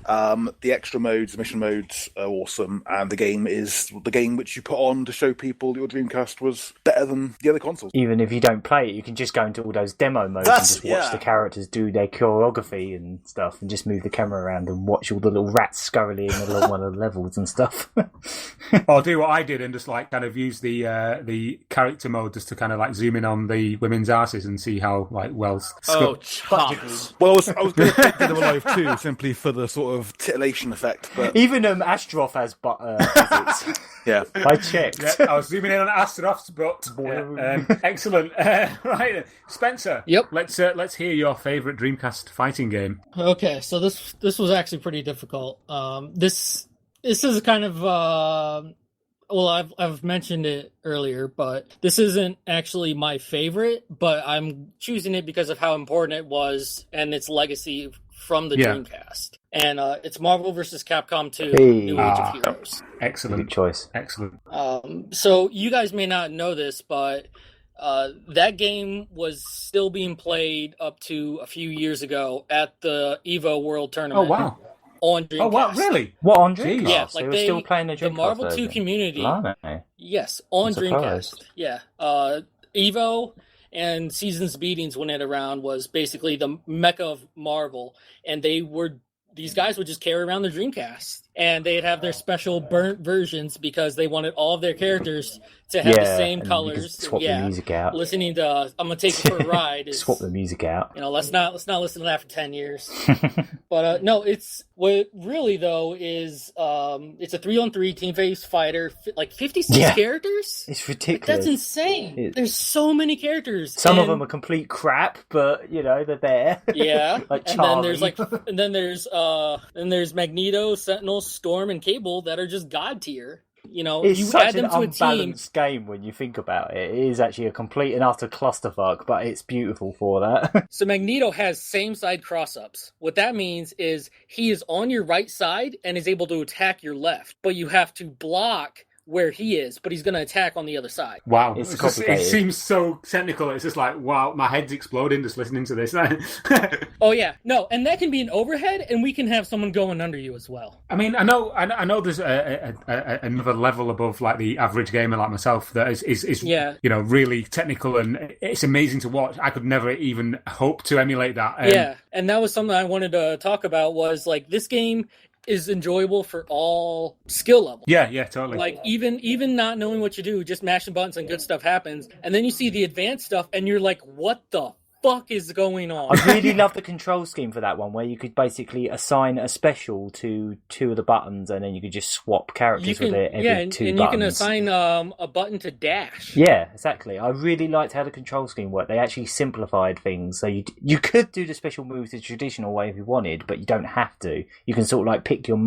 the extra modes, the mission modes are awesome, and the game is the game which you put on to show people your Dreamcast was better than the other consoles. Even if you don't play it, you can just go into all those demo modes and just watch the characters do their choreography and stuff, and just move the camera around and watch all the little rats scurrying along one of the levels and stuff. I'll do what I did and just like kind of use the character mode just to kind of like zoom in on the women's asses and see how like well. Oh, chops. Well, I was going to pick Dead or Alive 2 simply for the sort of titillation effect, but even Astroth has visits. Yeah, I checked. Yeah, I was zooming in on Astaroth's butt. Excellent. Right then, Spencer. Yep. Let's hear your favourite Dreamcast fighting game. Okay, so this was actually pretty difficult. This is kind of well, I've mentioned it earlier, but this isn't actually my favorite, but I'm choosing it because of how important it was and its legacy from the Dreamcast. And it's Marvel vs. Capcom 2, Hey. New Age of Heroes. Excellent. Good choice. Excellent. So you guys may not know this, but that game was still being played up to a few years ago at the EVO World Tournament. Oh, wow. On Dreamcast. Oh, wow, really? What, on Dreamcast? Yeah, like they were still playing the Dreamcast The Marvel 2 version? community. Blimey. Yes, on I'm surprised. Dreamcast. Yeah. EVO and Seasons Beatings, when it around, was basically the mecca of Marvel. And these guys would just carry around the Dreamcast. And they'd have their special burnt versions because they wanted all of their characters to have the same colors. Swap the music out. Listening to I'm Gonna Take You for a Ride. Is, Swap the music out. Let's not listen to that for 10 years. But no, it's what really though is it's a 3-on-3 team-based fighter, like 56 characters. It's ridiculous. Like, that's insane. There's so many characters. Some of them are complete crap, but they're there. Yeah. Like and then there's Magneto, Sentinel, Storm, and Cable that are just god tier. It's you such add them an to a team. unbalanced game when you think about it. It is actually a complete and utter clusterfuck, but it's beautiful for that. So Magneto has same side cross-ups. What that means is he is on your right side and is able to attack your left, but you have to block where he is, but he's going to attack on the other side. Wow. It seems so technical. It's just like, wow, my head's exploding just listening to this. Oh, yeah. No, and that can be an overhead, and we can have someone going under you as well. I mean, I know there's another level above like the average gamer like myself that is really technical, and it's amazing to watch. I could never even hope to emulate that. Yeah, and that was something I wanted to talk about was like this game is enjoyable for all skill levels. Yeah, totally. Like even not knowing what you do, just mashing buttons and good stuff happens. And then you see the advanced stuff and you're like, what the fuck is going on? I really love the control scheme for that one, where you could basically assign a special to two of the buttons, and then you could just swap characters with it every two buttons. You can assign a button to dash. Yeah, exactly. I really liked how the control scheme worked. They actually simplified things, so you could do the special moves the traditional way if you wanted, but you don't have to. You can sort of like pick your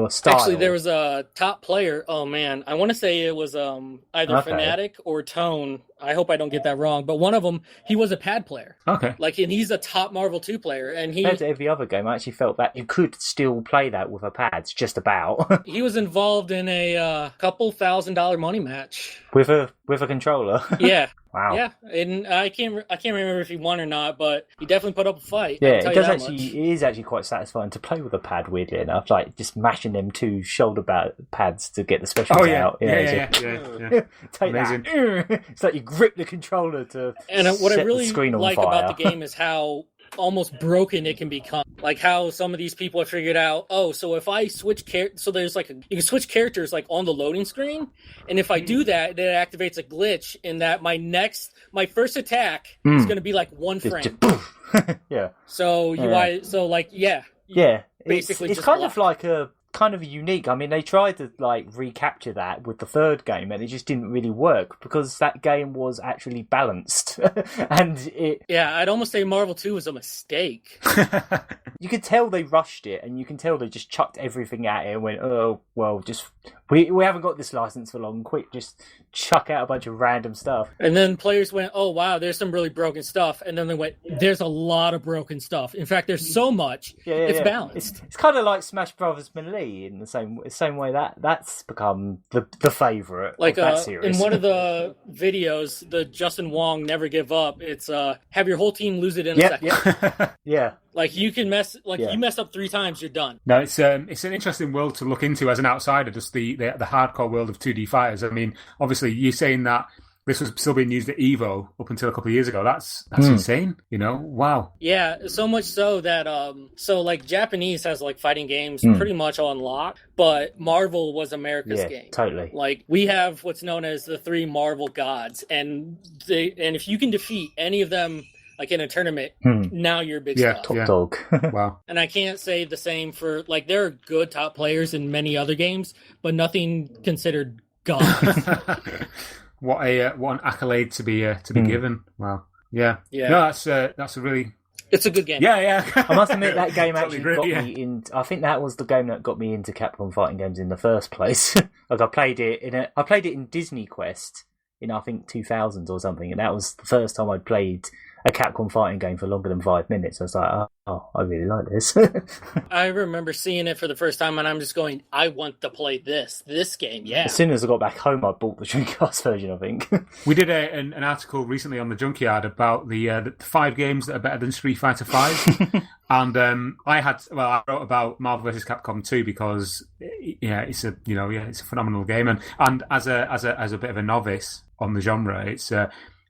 style. Actually, there was a top player. Oh man, I want to say it was either Fnatic or Tone. I hope I don't get that wrong, but one of them, he was a pad player. Okay. And he's a top Marvel 2 player, and compared to every other game, I actually felt that you could still play that with a pads, just about. He was involved in a couple $1,000 money match with a controller. Yeah. Wow. Yeah, and I can't remember if he won or not, but he definitely put up a fight. Yeah, it is actually quite satisfying to play with a pad. Weirdly enough, like just mashing them two shoulder pads to get the specials out. Yeah. Take Amazing. that. It's like you grip the controller to. And what set I really the screen on like fire. about the game is how almost broken it can become. Like how some of these people have figured out, so if I switch so there's you can switch characters like on the loading screen, and if I do that, it activates a glitch in that my first attack is going to be like one frame. Yeah. So basically it's kind of like a kind of unique. I mean, they tried to recapture that with the third game, and it just didn't really work because that game was actually balanced, and it. Yeah, I'd almost say Marvel 2 was a mistake. You could tell they rushed it, and you can tell they just chucked everything at it and went, "Oh well, just we haven't got this license for long. Quick, just chuck out a bunch of random stuff." And then players went, "Oh wow, there's some really broken stuff," and then they went, "There's a lot of broken stuff. In fact, there's so much. It's balanced." It's kind of like Smash Brothers Melee in the same way that's become the favorite of that series. In one of the videos, the Justin Wong Never Give Up, it's have your whole team lose it in a second. Yeah. Like you can you mess up 3 times, you're done. No, it's an interesting world to look into as an outsider, just the hardcore world of 2D fighters. I mean, obviously you're saying that this was still being used at EVO up until a couple of years ago. That's insane, Wow. Yeah, so much so that Japanese has fighting games pretty much on lock, but Marvel was America's game. Totally. Like we have what's known as the 3 Marvel gods, and if you can defeat any of them in a tournament, now you're a big star. Top dog. Wow. And I can't say the same for there are good top players in many other games, but nothing considered gods. What an accolade to be given. Wow. Yeah. No, that's a really. It's a good game. Yeah. I must admit that game actually totally got me in. I think that was the game that got me into Capcom fighting games in the first place. I played it in Disney Quest in I think 2000s or something, and that was the first time I'd played a Capcom fighting game for longer than 5 minutes. I was like, oh, I really like this. I remember seeing it for the first time, and I'm just going, I want to play this game, yeah. As soon as I got back home, I bought the Dreamcast version, I think. We did an article recently on the Junkyard about the 5 games that are better than Street Fighter 5. And I wrote about Marvel vs. Capcom 2 because it's a phenomenal game, and as a bit of a novice on the genre, it's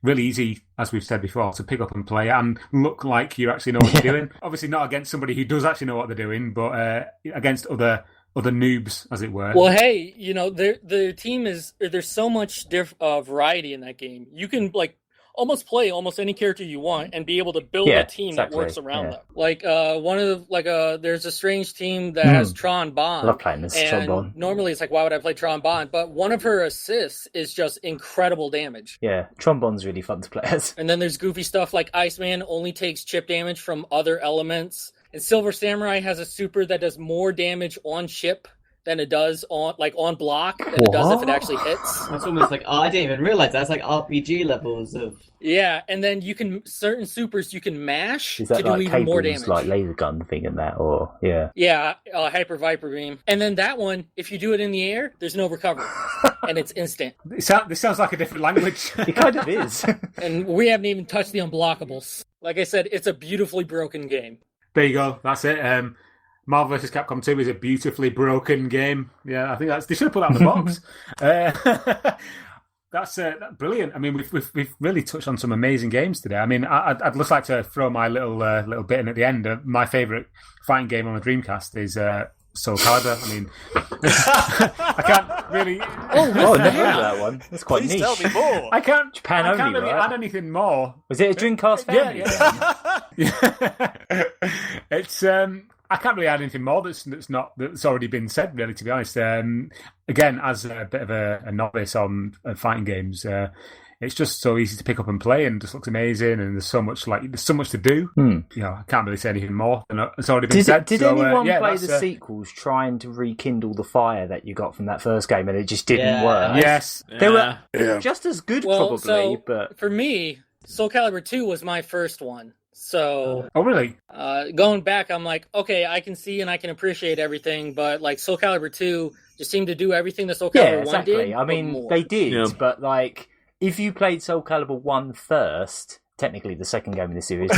really easy, as we've said before, to pick up and play and look like you actually know what you're doing. Obviously, not against somebody who does actually know what they're doing, but against other noobs, as it were. Well, hey, the team there's so much variety in that game. You can almost play almost any character you want and be able to build a team that works around them. There's a strange team that has Tron Bond. I love playing this Tron Bond. Normally it's why would I play Tron Bond? But one of her assists is just incredible damage. Yeah, Tron Bond's really fun to play as. And then there's goofy stuff like Iceman only takes chip damage from other elements. And Silver Samurai has a super that does more damage on chip than it does on block than it does if it actually hits. That's almost I didn't even realize that's RPG levels of. Yeah, and then certain supers you can mash Is that to do even more damage. Like laser gun thing and that, or Yeah, Hyper Viper Beam. And then that one, if you do it in the air, there's no recovery. And it's instant. This sounds like a different language. It kind of is. And we haven't even touched the unblockables. Like I said, it's a beautifully broken game. There you go. That's it. Marvel vs. Capcom 2 is a beautifully broken game. Yeah, I think they should have put that in the box. That's brilliant. I mean, we've really touched on some amazing games today. I mean, I'd just like to throw my little bit in at the end. My favourite fighting game on the Dreamcast is Soul Calibur. I mean, I can't really. Oh, never heard of that one. That's quite niche. Tell me more. I can't. Japan I can't only, really right? add anything more. Was it a Dreamcast family? Yeah. It's I can't really add anything more that's already been said. Really, to be honest. Again, as a bit of a novice on fighting games, it's just so easy to pick up and play, and just looks amazing. And there's so much to do. I can't really say anything more than it's already been said. Did anyone play the sequels trying to rekindle the fire that you got from that first game, and it just didn't work? Yes, they were just as good, probably. But for me, Soul Calibur 2 was my first one. So, oh really? Going back, I'm like, okay, I can see and I can appreciate everything, but Soul Calibur 2 just seemed to do everything that Soul Calibur 1 did. I mean, they did, but if you played Soul Calibur 1 first, technically the second game in the series,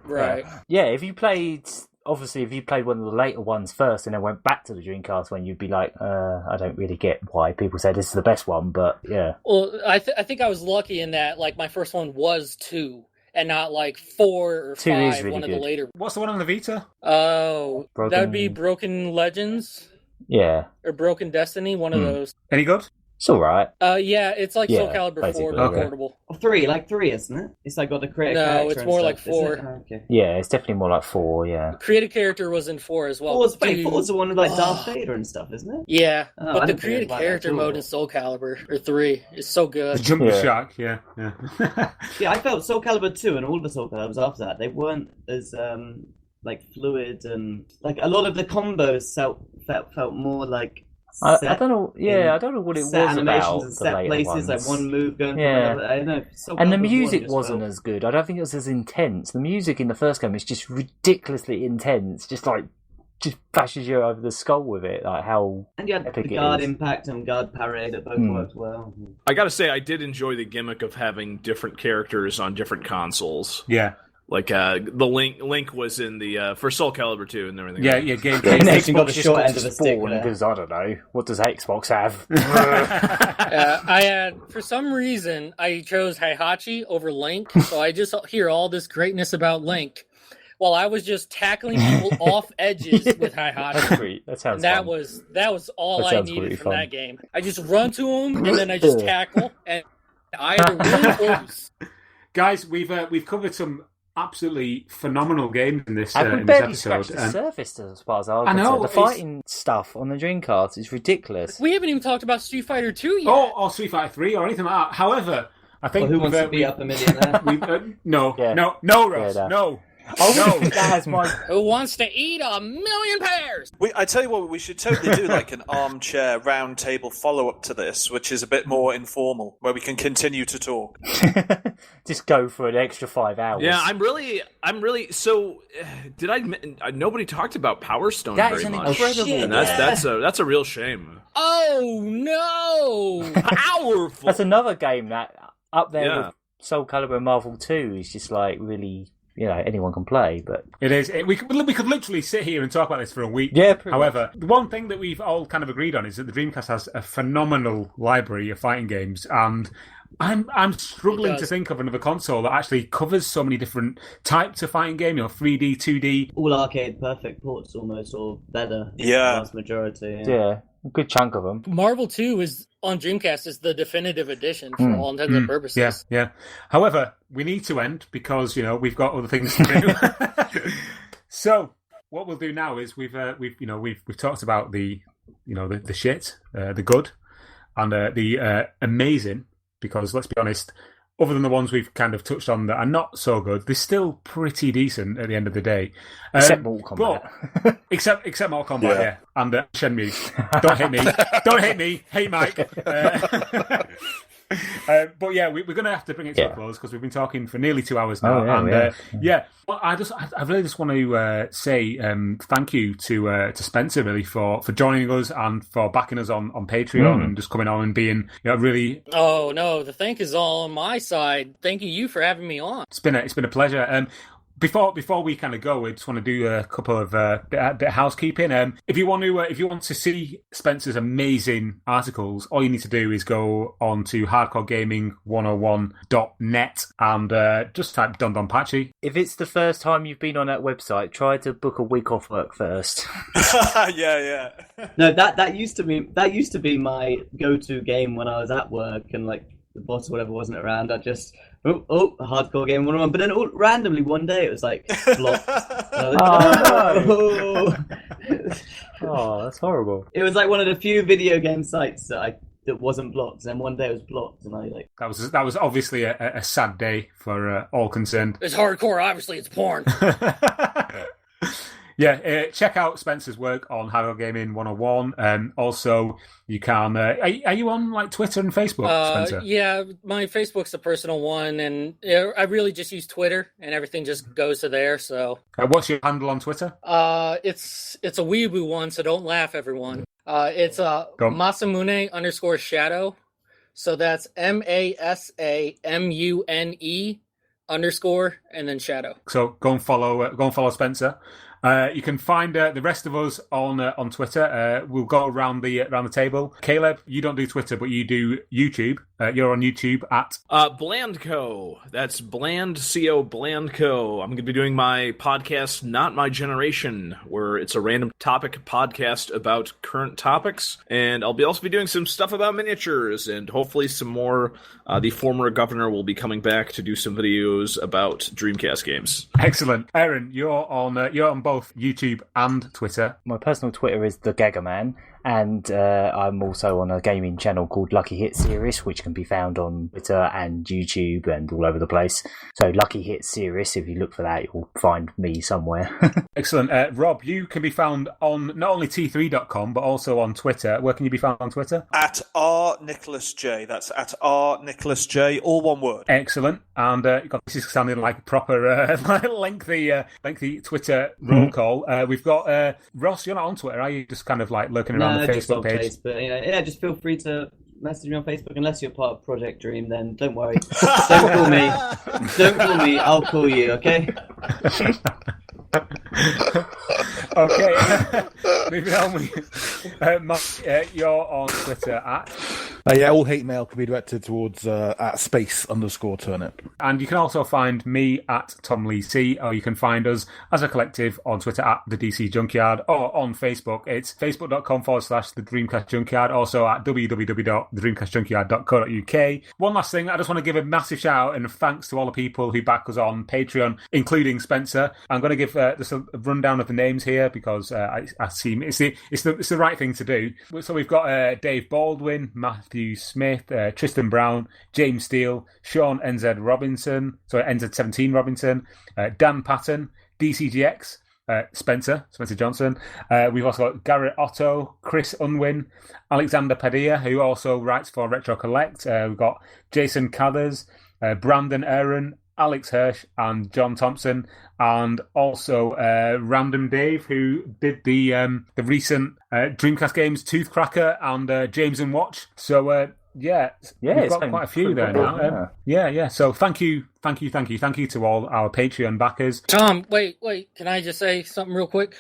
right? Yeah, if you played one of the later ones first and then went back to the Dreamcast one, you'd be like, I don't really get why people say this is the best one, but yeah. Well, I think I was lucky in that my first one was 2. And not 4 or 5, really one of the later. What's the one on the Vita? Oh, that would be Broken Legends. Yeah. Or Broken Destiny, one of those. Any good? It's alright. Yeah, it's like Soul Calibur 4, but portable. 3, 3, isn't it? It's got the creative character. No, it's more like 4. Oh, okay. Yeah, it's definitely more like 4, yeah. Creative character was in 4 as well. 4's the one with Darth Vader and stuff, isn't it? Yeah, but the creative character mode in Soul Calibur, or 3, is so good. The jump shark, yeah. Yeah, I felt Soul Calibur 2 and all the Soul Caliburs after that, they weren't as fluid, and a lot of the combos felt more like I don't know. Yeah, I don't know what it was about. And set places, ones. one move going. Yeah, I don't know. And the music wasn't as good. I don't think it was as intense. The music in the first game is just ridiculously intense. Just bashes you over the skull with it. How and you had epic the guard impact and guard parry that both worked well. I gotta say, I did enjoy the gimmick of having different characters on different consoles. Yeah. The Link was in the for Soul Calibur 2 and everything. Yeah. Xbox got the short end of the stick because I don't know, what does Xbox have? I had, for some reason, I chose Heihachi over Link, so I just hear all this greatness about Link, while I was just tackling people off edges with Heihachi. That's great. That sounds. That was all I needed from that game. I just run to him and then I just tackle, and I either win or lose. Guys, we've covered some absolutely phenomenal games in this we in barely this scratched episode. the surface as far as I I know, the fighting stuff on the Dreamcast is ridiculous. We haven't even talked about Street Fighter 2 yet. Or Street Fighter 3 or anything like that. However, I think who wants to be up a millionaire? No, Rose, no. Oh, no. That's my... Who wants to eat 1,000,000 pears? I tell you what, we should totally do like an armchair round table follow-up to this, which is a bit more informal, where we can continue to talk. Just go for an extra 5 hours. Yeah, I'm really. So, nobody talked about Power Stone very much. Incredible. And that's a real shame. Oh no! Powerful. That's another game that up there with Soul Calibur and Marvel 2 is just like really, anyone can play. But it is. We could literally sit here and talk about this for a week. Yeah. However, the one thing that we've all kind of agreed on is that the Dreamcast has a phenomenal library of fighting games, and I'm struggling to think of another console that actually covers so many different types of fighting game. 3D, 2D, all arcade perfect ports almost, or better. Yeah, the vast majority. Yeah, a good chunk of them. Marvel 2 is on Dreamcast is the definitive edition for all intents and purposes. Yeah. However, we need to end because we've got other things to do. So what we'll do now is we've talked about the shit, the good, and the amazing. Because let's be honest, other than the ones we've kind of touched on that are not so good, they're still pretty decent at the end of the day. Except Mortal Kombat. Except Mortal Kombat, yeah. And Shenmue. Don't hit me. Hey, Mike. But yeah, we're going to have to bring it to a close because we've been talking for nearly 2 hours now. Well, I really just want to say thank you to Spencer really for joining us and for backing us on Patreon and just coming on and being really. Oh no, the thank is all on my side. Thank you for having me on. It's been a pleasure. Before we kind of go, we just want to do a couple of bit of housekeeping. If you want to see Spencer's amazing articles, all you need to do is go on to hardcoregaming101.net and just type Don Don Patchy. If it's the first time you've been on that website, try to book a week off work first. Yeah. No, that used to be my go-to game when I was at work and like the boss or whatever wasn't around. I just hardcore game 101, but then randomly one day it was like blocked. Oh, that's horrible. It was like one of the few video game sites that wasn't blocked, and then one day it was blocked, and that was obviously a sad day for all concerned. It's hardcore, obviously it's porn. Yeah, check out Spencer's work on Hardcore Gaming 101. Also, you can. Are you on like Twitter and Facebook, Spencer? Yeah, my Facebook's the personal one, and I really just use Twitter, and everything just goes to there. So, what's your handle on Twitter? It's a weeaboo one, so don't laugh, everyone. It's Masamune_shadow. So that's MASAMUNE_ and then shadow. So go and follow Spencer. You can find the rest of us on Twitter. We'll go around the table. Caleb, you don't do Twitter, but you do YouTube. You're on YouTube at Blandco. That's Bland.co Blandco. I'm going to be doing my podcast, Not My Generation, where it's a random topic podcast about current topics, and I'll also be doing some stuff about miniatures, and hopefully some more. The former governor will be coming back to do some videos about Dreamcast games. Excellent, Aaron. You're on both YouTube and Twitter. My personal Twitter is the Gaggerman. And I'm also on a gaming channel called Lucky Hit Series, which can be found on Twitter and YouTube and all over the place. So Lucky Hit Series, if you look for that, you'll find me somewhere. Excellent. Rob, you can be found on not only t3.com, but also on Twitter. Where can you be found on Twitter? At rnicholasj. That's at rnicholasj, all one word. Excellent. And this is sounding like a proper lengthy Twitter roll call. We've got Ross, you're not on Twitter, are you? Just kind of like lurking around the Facebook page? Facebook. Just feel free to message me on Facebook. Unless you're part of Project Dream, then don't worry. Don't call me. Don't call me. I'll call you. Okay. Okay. Moving on. Mark, you're on Twitter at. All hate mail can be directed towards at space_turnip. And you can also find me at Tom Lee C, or you can find us as a collective on Twitter at the DC Junkyard, or on Facebook. It's facebook.com/the Dreamcast Junkyard, also at www.thedreamcastjunkyard.co.uk. One last thing, I just want to give a massive shout out and thanks to all the people who back us on Patreon, including Spencer. I'm going to give just a rundown of the names here because I see it's the right thing to do. So we've got Dave Baldwin, Matthew Smith, Tristan Brown, James Steele, Sean NZ17 Robinson, Dan Patton, DCGX, Spencer Johnson. We've also got Garrett Otto, Chris Unwin, Alexander Padilla, who also writes for Retro Collect. We've got Jason Cathers, Brandon Aaron, Alex Hirsch, and John Thompson, and also Random Dave, who did the recent Dreamcast games Toothcracker and James and Watch. So we've got quite a few there now. Yeah. So thank you to all our Patreon backers. Tom, wait, can I just say something real quick?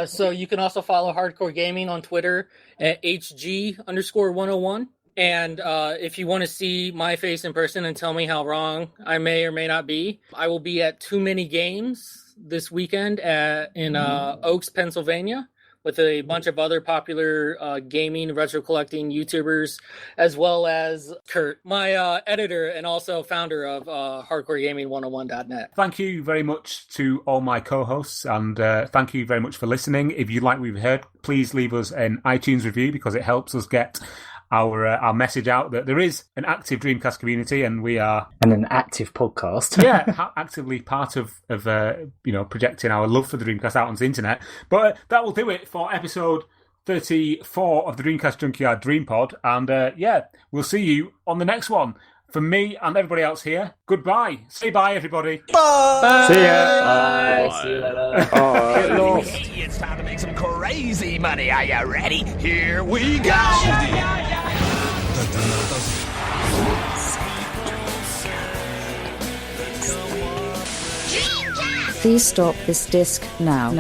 So you can also follow Hardcore Gaming on Twitter at HG_101. And if you want to see my face in person and tell me how wrong I may or may not be, I will be at Too Many Games this weekend in Oaks, Pennsylvania, with a bunch of other popular gaming, retro collecting YouTubers, as well as Kurt, my editor and also founder of HardcoreGaming101.net. Thank you very much to all my co-hosts, and thank you very much for listening. If you like what we've heard, please leave us an iTunes review, because it helps us get our message out that there is an active Dreamcast community, and we are an active podcast. Actively part of projecting our love for the Dreamcast out onto the internet. But that will do it for episode 34 of the Dreamcast Junkyard Dream Pod, and we'll see you on the next one. From me and everybody else here, goodbye. Say bye, everybody. Bye. See ya. Bye. See you later. Bye. It's time to make some crazy money. Are you ready? Here we go. Please stop this disc now.